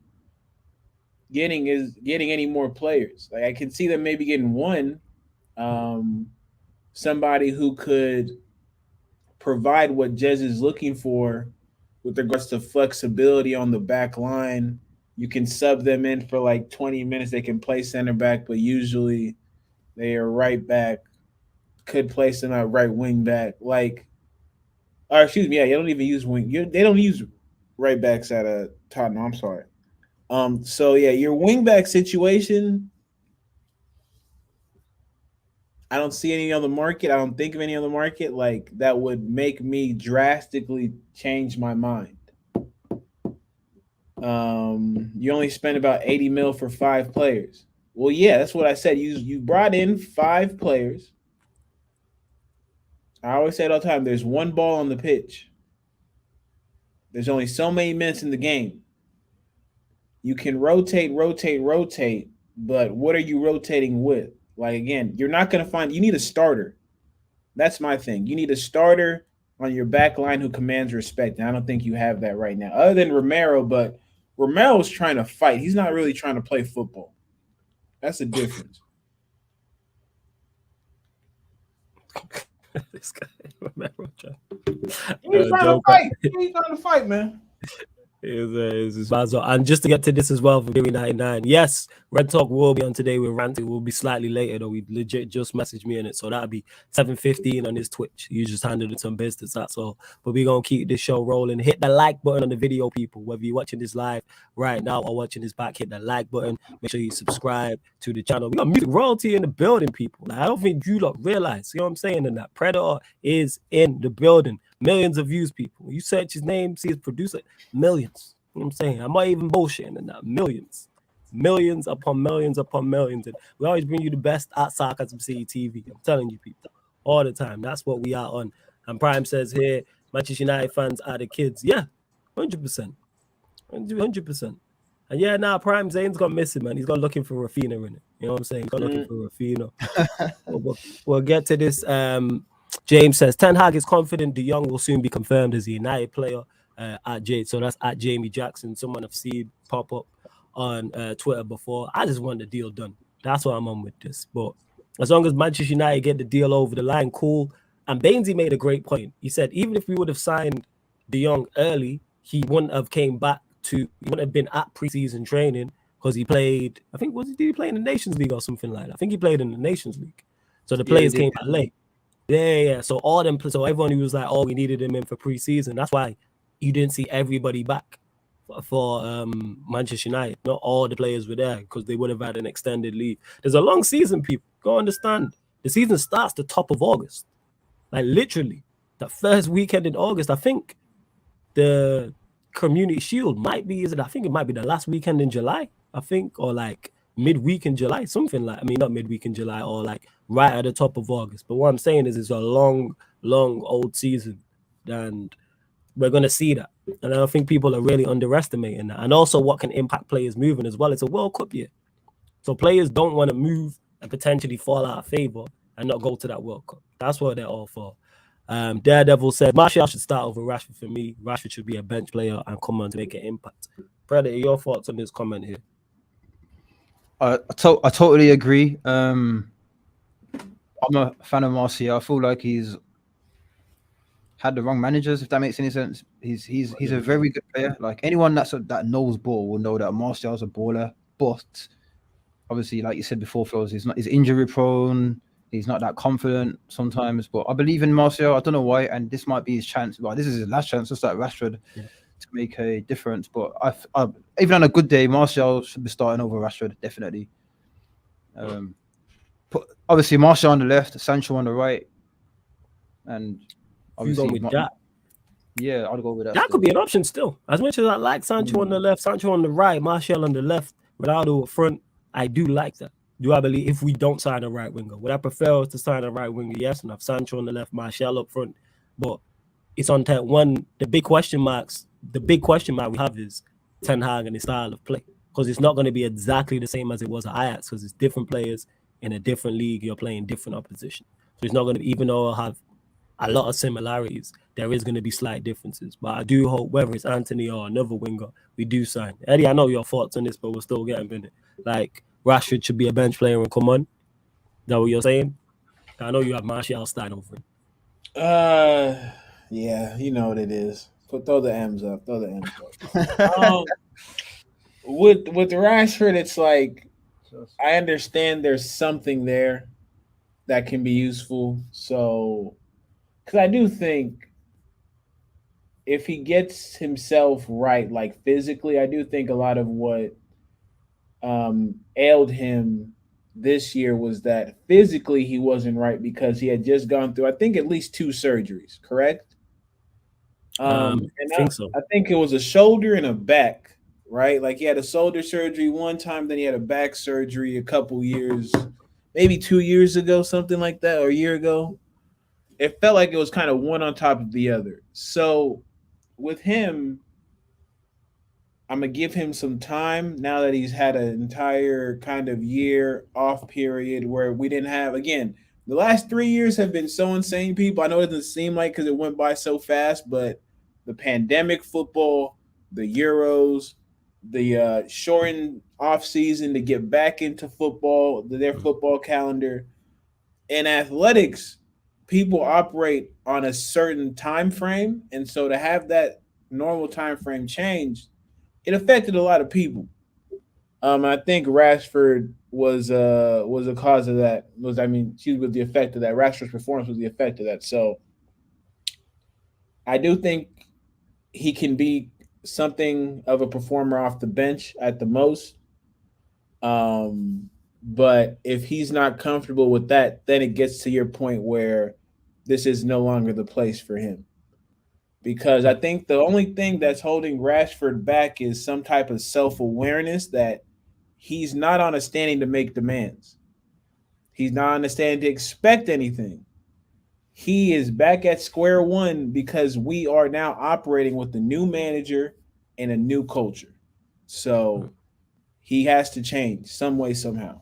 getting any more players. Like I can see them maybe getting one, somebody who could provide what Jez is looking for with regards to flexibility on the back line. You can sub them in for like 20 minutes. They can play center back, but usually they are right back. Could place them at right wing back. Like, or excuse me, yeah, you don't even use wing. They don't use right backs at a Tottenham. I'm sorry. So yeah, your wing back situation, I don't see any other market. I don't think of any other market like that would make me drastically change my mind. You only spent about 80 mil for 5 players. Well, yeah, that's what I said. You brought in 5 players. I always say it all the time. There's one ball on the pitch. There's only so many minutes in the game. You can rotate, but what are you rotating with? Like, again, you're not going to find – you need a starter. That's my thing. You need a starter on your back line who commands respect, and I don't think you have that right now. Other than Romero, but Romero's trying to fight. He's not really trying to play football. That's the difference. This guy, Romero. He's trying to fight. He's trying to fight, man. And just to get to this as well for Gary 99, yes, Red Talk will be on today with Ranting. Will be slightly later though. We legit just messaged me in it, so that'll be 7:15 on his Twitch. You just handled it some business, that's all. But we're gonna keep this show rolling. Hit the like button on the video, people. Whether you're watching this live right now or watching this back, hit the like button. Make sure you subscribe to the channel. We got music royalty in the building, people. Like, I don't think you lot realize. You know what I'm saying? And that Predator is in the building. Millions of views, people. You search his name, see his producer, millions. You know what I'm saying? I'm not even bullshitting in that. Millions upon millions upon millions. And we always bring you the best at Sarcasm City TV. I'm telling you, people, all the time. That's what we are on. And Prime says here, Manchester United fans are the kids. Yeah, 100%. 100%. And yeah, now Prime Zane's gone missing, man. He's gone looking for Rafinha in it. You know what I'm saying? He's gone looking for Rafinha. We'll get to this. James says, Ten Hag is confident De Jong will soon be confirmed as a United player at Jade. So that's at Jamie Jackson. Someone I've seen pop up on Twitter before. I just want the deal done. That's what I'm on with this. But as long as Manchester United get the deal over the line, cool. And Bainesy made a great point. He said, even if we would have signed De Jong early, he wouldn't have been at preseason training because he played, I think, did he play in the Nations League or something like that? I think he played in the Nations League. So the players came back late. Yeah. So everyone who was like, oh, we needed him in for preseason. That's why you didn't see everybody back for Manchester United. Not all the players were there because they would have had an extended leave. There's a long season, people. Go understand. The season starts the top of August. Like literally, the first weekend in August. I think the Community Shield I think it might be the last weekend in July. I think, or like midweek in July, something like. I mean, not midweek in July, or like right at the top of August. But what I'm saying is, it's a long old season, and we're gonna see that. And I don't think people are really underestimating that. And also, what can impact players moving as well? It's a World Cup year, so players don't want to move and potentially fall out of favor and not go to that World Cup. That's what they're all for. Daredevil said, Martial should start over Rashford for me. Rashford should be a bench player and come on to make an impact. Predator, your thoughts on this comment here? I totally agree. I'm a fan of Martial. I feel like he's had the wrong managers, if that makes any sense. He's a very good player. Like anyone that knows ball will know that Martial's a baller, but obviously, like you said before, Flores, he's injury prone. He's not that confident sometimes, but I believe in Martial. I don't know why, and this might be his chance. Well, this is his last chance, just like Rashford, to make a difference. But even on a good day, Martial should be starting over Rashford, definitely. But obviously, Martial on the left, Sancho on the right, and obviously, with that. Yeah, I'd go with that. That could be an option still. As much as I like Sancho on the left, Sancho on the right, Martial on the left, Ronaldo up front. I do like that. Do I believe if we don't sign a right winger, would I prefer us to sign a right winger? Yes, and have Sancho on the left, Martial up front. But it's on one. The big question mark we have is Ten Hag and his style of play, because it's not going to be exactly the same as it was at Ajax, because it's different players in a different league. You're playing different opposition, so it's not going to, even though I'll have a lot of similarities, there is going to be slight differences. But I do hope, whether it's Anthony or another winger, we do sign. Eddie, I know your thoughts on this, but we'll still get them in it. Like, Rashford should be a bench player and come on. Is that what you're saying? I know you have Martial starting over him. Yeah, you know what it is. Throw the M's up. Throw the M's up. With Rashford, it's like, I understand there's something there that can be useful. So, because I do think if he gets himself right, like physically, I do think a lot of what ailed him this year was that physically he wasn't right because he had just gone through, I think, at least 2 surgeries, correct? I think so. I think it was a shoulder and a back, right? Like, he had a shoulder surgery one time, then he had a back surgery a couple years, maybe 2 years ago, something like that, or a year ago. It felt like it was kind of one on top of the other. So with him, I'm going to give him some time now that he's had an entire kind of year off period where we didn't have, again, the last 3 years have been so insane, people. I know it doesn't seem like because it went by so fast, but the pandemic football, the Euros, the shortened off season to get back into football, their football calendar. In athletics, people operate on a certain time frame, and so to have that normal time frame change, it affected a lot of people. I think Rashford was a cause of that. She was the effect of that. Rashford's performance was the effect of that. So I do think he can be something of a performer off the bench at the most. But if he's not comfortable with that, then it gets to your point where this is no longer the place for him. Because I think the only thing that's holding Rashford back is some type of self-awareness that he's not on a standing to make demands. He's not on a standing to expect anything. He is back at square one because we are now operating with a new manager and a new culture. So he has to change some way, somehow.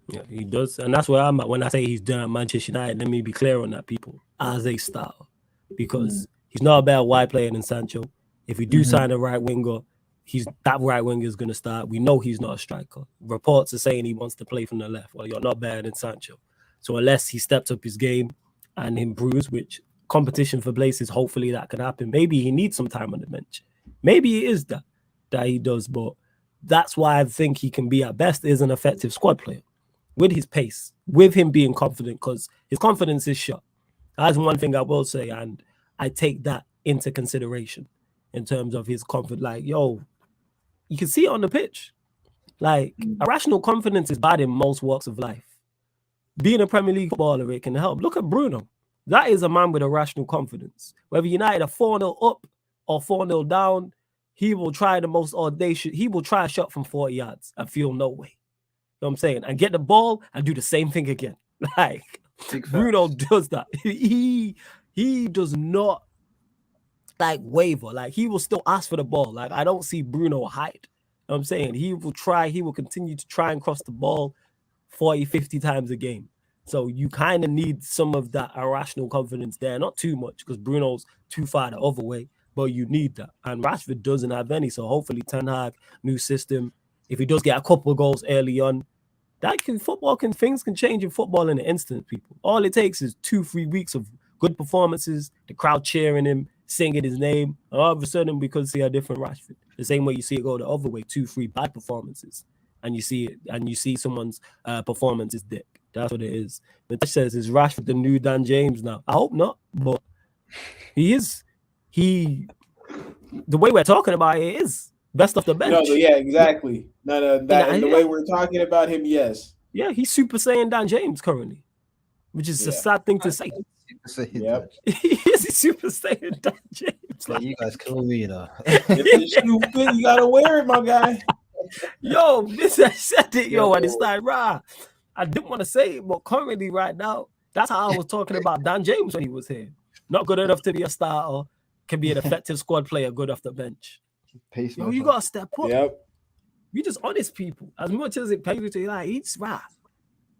Yeah, he does. And that's where I'm at when I say he's done at Manchester United. Let me be clear on that, people. As a style. Because he's not a better wide player than Sancho. If we do sign a right winger, that right winger is going to start. We know he's not a striker. Reports are saying he wants to play from the left. Well, you're not better than Sancho. So unless he steps up his game and improves, which competition for places, hopefully that can happen. Maybe he needs some time on the bench. Maybe it is that he does. But that's why I think he can be at best is an effective squad player. With his pace, with him being confident, because his confidence is shot. That's one thing I will say, and I take that into consideration in terms of his confidence. Like, you can see it on the pitch. Like, irrational confidence is bad in most walks of life. Being a Premier League footballer, it can help. Look at Bruno. That is a man with irrational confidence. Whether United are 4-0 up or 4-0 down, he will try the most audacious. He will try a shot from 40 yards and feel no way. You know what I'm saying? And get the ball and do the same thing again. Like, Bruno does that. He does not like waver. Like, he will still ask for the ball. Like, I don't see Bruno hide. You know what I'm saying? He will continue to try and cross the ball 40, 50 times a game. So you kind of need some of that irrational confidence there. Not too much, because Bruno's too far the other way, but you need that. And Rashford doesn't have any. So hopefully Ten Hag, new system. If he does get a couple of goals early on, things can change in football in an instant, people. All it takes is 2-3 weeks of good performances, the crowd cheering him, singing his name, and all of a sudden we could see a different Rashford. The same way you see it go the other way, 2-3 bad performances, and you see someone's performance is dip. That's what it is. But that says, is Rashford the new Dan James now? I hope not, but he is. The way we're talking about it is best off the bench. No, yeah, exactly. And the way we're talking about him, yes. Yeah, he's Super Saiyan Dan James currently, which is a sad thing to say. Yep. He's Super Saiyan Dan James. Like, you guys kill me, though. If the shoe fit, you gotta wear it, my guy. Yo, this I said it, yo, and it's like, rah. I didn't want to say it, but currently, right now, that's how I was talking about Dan James when he was here. Not good enough to be a starter, can be an effective squad player, good off the bench. Yo, you gotta step up. Yep. We just honest people. As much as it pays to like, he's rah.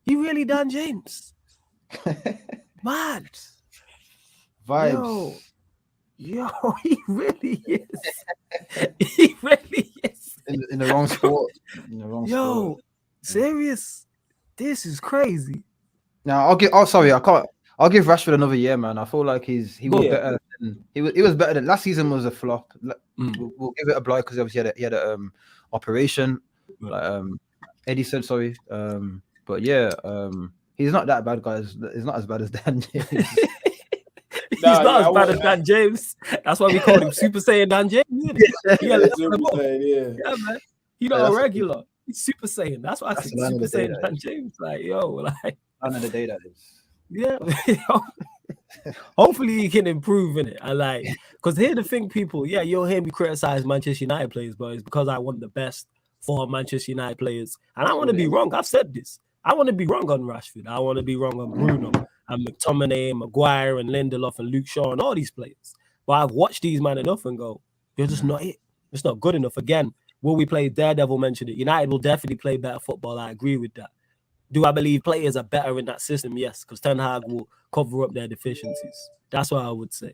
He really Dan James. Mad. Vibes. Yo, he really is. He really is. In the wrong sport. In the wrong sport. Serious. This is crazy. Now I'll give. Oh, sorry, I can't. I'll give Rashford another year, man. I feel like he was better. He was better than last season. Was a flop. We'll give it a blight because obviously he had a operation. Like Eddie said, sorry. But yeah, he's not that bad, guys. He's not as bad as Dan James. He's not as bad as Dan James. That's why we call him Super Saiyan Dan James. Yeah, man. He's not a regular. He's Super Saiyan. That's why I say Super Saiyan Dan James. Like, yo, like another day that is. Yeah. Hopefully he can improve in it. I like, because here's the thing, people. Yeah, you'll hear me criticize Manchester United players, but it's because I want the best for Manchester United players, and I want to be wrong. I've said this. I want to be wrong on Rashford. I want to be wrong on Bruno and McTominay, Maguire, and Lindelof, and Luke Shaw, and all these players. But I've watched these men enough and go, you're just not it. It's not good enough. Again, will we play? Daredevil mentioned it. United will definitely play better football. I agree with that. Do I believe players are better in that system? Yes, because Ten Hag will cover up their deficiencies. That's what I would say. You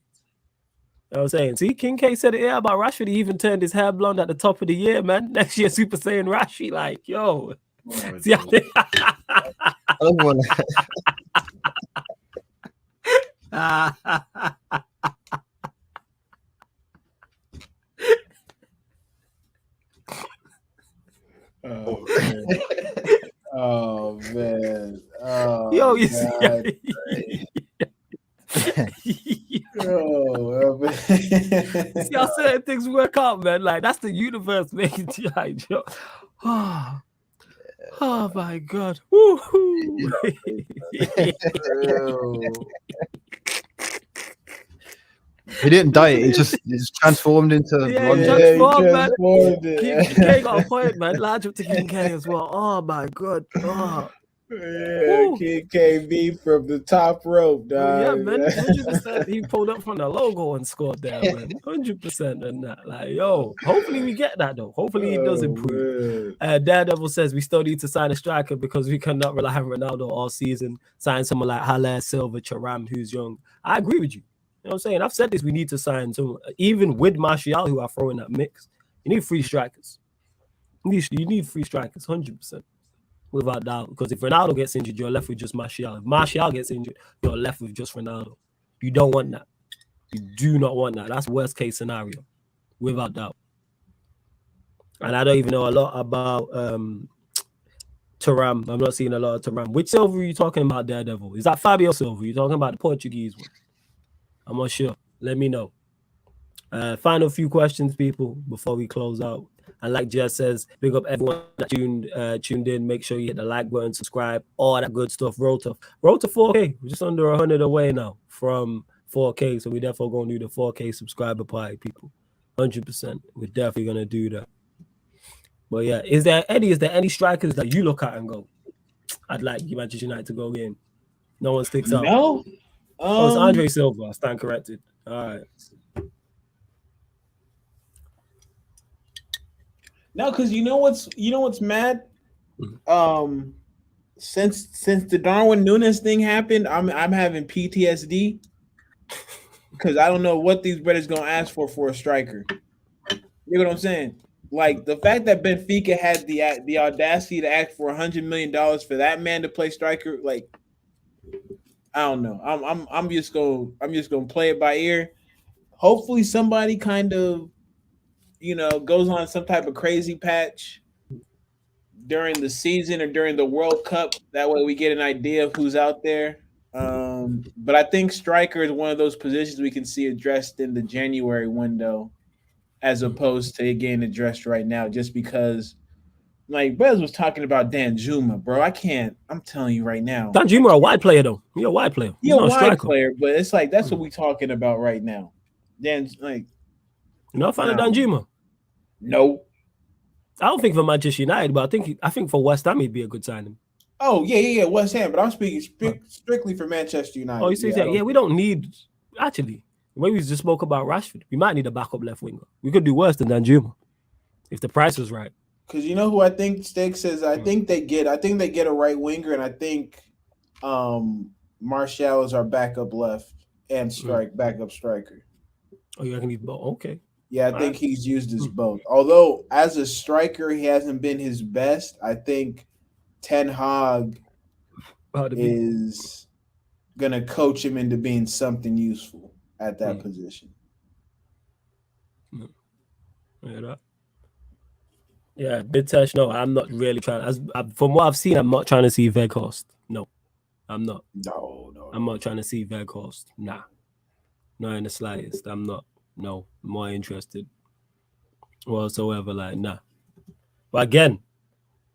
know what I'm saying? See, King K said it here about Rashford. He even turned his hair blonde at the top of the year, man. Next year, Super Saiyan Rashi, like, yo. See, Oh man! Yo, you see, how certain things work out, man. Like that's the universe making you like, yo. Oh my God! Woo-hoo. He didn't die. He just transformed into transformed, man. King K got a point, man. Large up to King K as well. Oh my God. Oh. Yeah, King KB from the top rope, dog. Yeah, man. 100%. He pulled up from the logo and scored there, man. 100% and that. Like, yo, hopefully we get that though. Hopefully he does improve. Daredevil says we still need to sign a striker because we cannot rely on Ronaldo all season. Sign someone like Haller, Silva, Thuram, who's young. I agree with you. You know what I'm saying? I've said this. We need to sign someone, even with Martial, who I throw in that mix. You need free strikers. You need free strikers, 100%. Without doubt, because if Ronaldo gets injured, you're left with just Martial. If Martial gets injured, you're left with just Ronaldo. You don't want that. You do not want that. That's worst case scenario, without doubt. And I don't even know a lot about Thuram. I'm not seeing a lot of Thuram. Which Silva are you talking about, Daredevil? Is that Fabio Silva? You're talking about the Portuguese one? I'm not sure. Let me know. Final few questions, people, before we close out. And like Jess says, big up everyone that tuned in. Make sure you hit the like button, subscribe, all that good stuff. Road to 4K. We're just under 100 away now from 4K. So we definitely going to do the 4K subscriber party, people. 100%. We're definitely going to do that. But yeah, is there any strikers that you look at and go, I'd like Manchester United to go in? No one sticks out. No. It's Andre Silva. I stand corrected. All right. No, because you know what's mad? Since the Darwin Núñez thing happened, I'm having PTSD because I don't know what these brothers gonna ask for a striker. You know what I'm saying? Like the fact that Benfica had the audacity to ask for $100 million for that man to play striker, like I don't know. I'm just gonna play it by ear. Hopefully somebody kind of goes on some type of crazy patch during the season or during the World Cup. That way we get an idea of who's out there. But I think striker is one of those positions we can see addressed in the January window as opposed to it getting addressed right now, just because like Bez was talking about Danjuma, bro. I'm telling you right now. Danjuma a wide player though. He's a wide player. He's a wide player, but it's like that's what we're talking about right now. You're not a fan of Danjuma? No. I don't think for Manchester United, but I think for West Ham he'd be a good signing. Oh yeah, West Ham. But I'm speaking strictly for Manchester United. Oh, you see, we don't need actually. Maybe we just spoke about Rashford. We might need a backup left winger. We could do worse than Danjuma if the price is right. Because you know who I think Stig says. I think they get a right winger, and I think Martial is our backup left and backup striker. Oh, you reckon he's both? Okay. Yeah, I think he's used as both. Although as a striker, he hasn't been his best. I think Ten Hag is gonna coach him into being something useful at that position. Yeah, Bidtesh, no, I'm not really trying. From what I've seen, I'm not trying to see Weghorst. No, I'm not. No. I'm not trying to see Weghorst. Nah, not in the slightest. I'm not. No, more interested whatsoever. Like, nah. But again,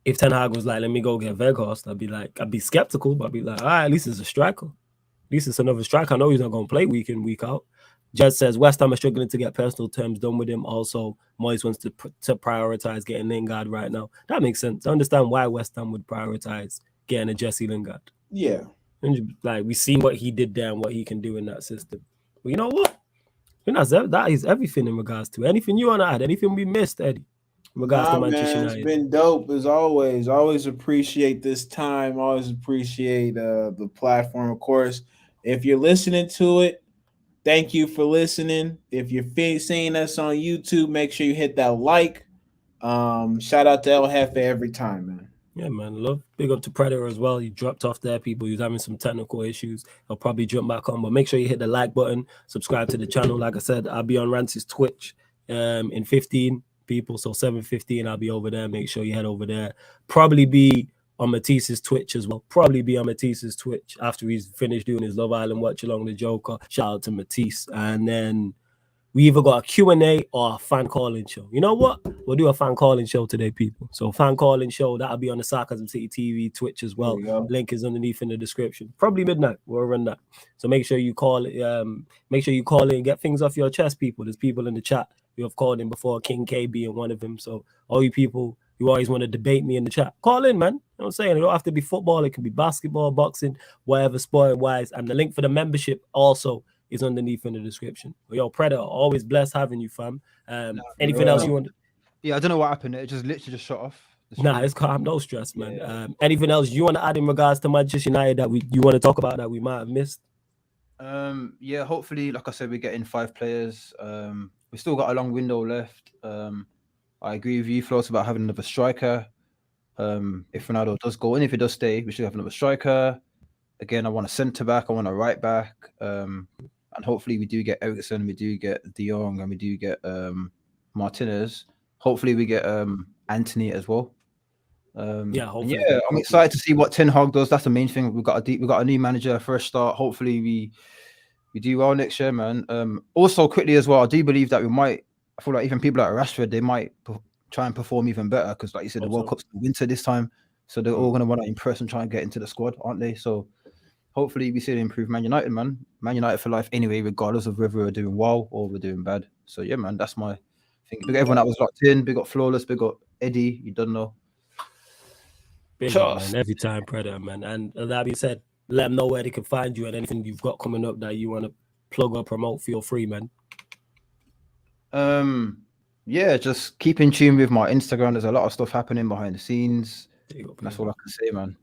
if Ten Hag was like, let me go get Weghorst, I'd be skeptical, but I'd be like, all right, at least it's a striker. At least it's another striker. I know he's not going to play week in, week out. Jed says West Ham are struggling to get personal terms done with him. Also, Moyes wants to prioritize getting Lingard right now. That makes sense. I understand why West Ham would prioritize getting a Jesse Lingard. Yeah. And like, we see what he did there and what he can do in that system. But you know what? That is everything in regards to anything you want to add, anything we missed, Eddie. In regards to Manchester United. It's been dope as always. Always appreciate this time. Always appreciate the platform. Of course, if you're listening to it, thank you for listening. If you're seeing us on YouTube, make sure you hit that like. Shout out to El Jefe every time, man. Yeah, man. Love. Big up to Predator as well. You dropped off there, people. He was having some technical issues. He'll probably jump back on, but make sure you hit the like button. Subscribe to the channel. Like I said, I'll be on Rance's Twitch in 15 people. So 7:15, I'll be over there. Make sure you head over there. Probably be on Matisse's Twitch as well. Probably be on Matisse's Twitch after he's finished doing his Love Island watch along the Joker. Shout out to Matisse. And then we either got a Q&A or a fan calling show. You know what? We'll do a fan calling show today, people. So fan calling show, that'll be on the Sarcasm City TV Twitch as well. Link is underneath in the description. Probably midnight. We'll run that. So make sure you call it. Make sure you call in and get things off your chest, people. There's people in the chat who have called in before, King K being one of them. So all you people who always want to debate me in the chat, call in, man. You know what I'm saying? It don't have to be football. It can be basketball, boxing, whatever, sport-wise. And the link for the membership also is underneath in the description. Yo, Predator, always blessed having you, fam. Anything else you want? Yeah, I don't know what happened. It just literally just shut off. Nah, it's calm. No stress, man. Yeah. Anything else you want to add in regards to Manchester United that you want to talk about that we might have missed? Yeah, hopefully, like I said, we're getting 5 players. We still got a long window left. I agree with you, Floss, about having another striker. If Ronaldo does go in, if he does stay, we should have another striker. Again, I want a centre back. I want a right back. And hopefully we do get Ericsson, we do get De Jong, and we do get Martinez. Hopefully we get Anthony as well. Hopefully. Yeah, I'm excited to see what Ten Hag does. That's the main thing. We've got a new manager, fresh start. Hopefully we do well next year, man. Also, quickly as well, I do believe that I feel like even people like Rashford, they might try and perform even better because, like you said, the World Cup's in winter this time, so they're all going to want to impress and try and get into the squad, aren't they? So hopefully we see them improve Man United, man. Man United for life anyway, regardless of whether we're doing well or we're doing bad. So yeah, man, that's my thing. Big everyone that was locked in. Big up Flawless. Big up Eddie. You don't know. Big up, man. Every time, Predator, man. And that being said, let them know where they can find you and anything you've got coming up that you want to plug or promote. Feel free, man. Yeah, just keep in tune with my Instagram. There's a lot of stuff happening behind the scenes. That's all I can say, man.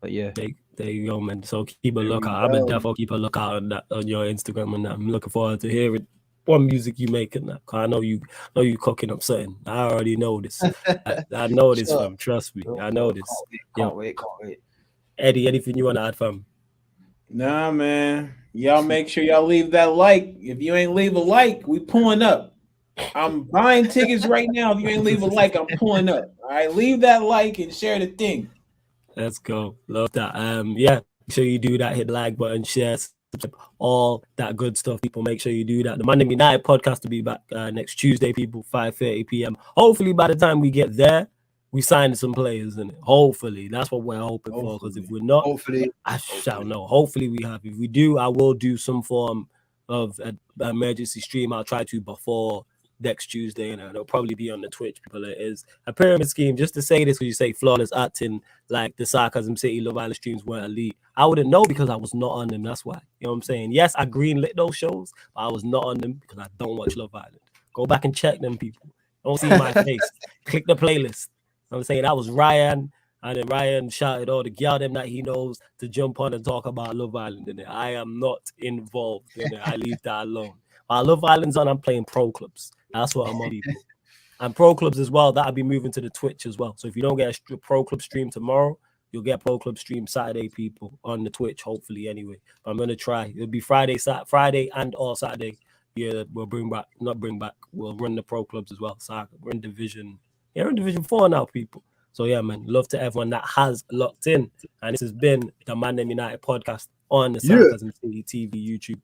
But yeah. There you go, man. So keep a lookout. I'm gonna definitely keep a lookout on that on your Instagram and that. I'm looking forward to hearing what music you make and that. I know you cooking up something. I already know this. I know this, fam. Trust me. I know this. Can't wait. Eddie, anything you want to add, fam? Nah, man. Y'all make sure y'all leave that like. If you ain't leave a like, we pulling up. I'm buying tickets right now. If you ain't leave a like, I'm pulling up. All right, leave that like and share the thing. Let's go. Love that. Yeah, make sure you do that. Hit the like button, share, subscribe, all that good stuff. People, make sure you do that. The ManDem United podcast will be back next Tuesday, people, 5:30 p.m. Hopefully, by the time we get there, we signed some players, and hopefully, that's what we're hoping for. Because if we're not, I shall know. Hopefully, we have. If we do, I will do some form of an emergency stream. I'll try to before next Tuesday, and it'll probably be on the Twitch. People, it is a pyramid scheme. Just to say this, because you say flawless acting, like the Sarcasm City Love Island streams weren't elite. I wouldn't know because I was not on them. That's why. You know what I'm saying? Yes, I greenlit those shows, but I was not on them because I don't watch Love Island. Go back and check them, people. Don't see my face. Click the playlist. I'm saying that was Ryan, and then Ryan shouted all the girl them that he knows to jump on and talk about Love Island in it. I am not involved in it. I leave that alone. While Love Island's on, I'm playing pro clubs. That's what I'm on, people. And pro clubs as well, that'll be moving to the Twitch as well. So if you don't get a pro club stream tomorrow, you'll get pro club stream Saturday, people, on the Twitch, hopefully anyway. But I'm gonna try. It'll be Friday and or Saturday. Yeah, we'll we'll run the pro clubs as well. So we're in division. Yeah, we're in division 4 now, people. So yeah, man, love to everyone that has locked in. And this has been the ManDem United podcast on the Sarcasm City TV YouTube.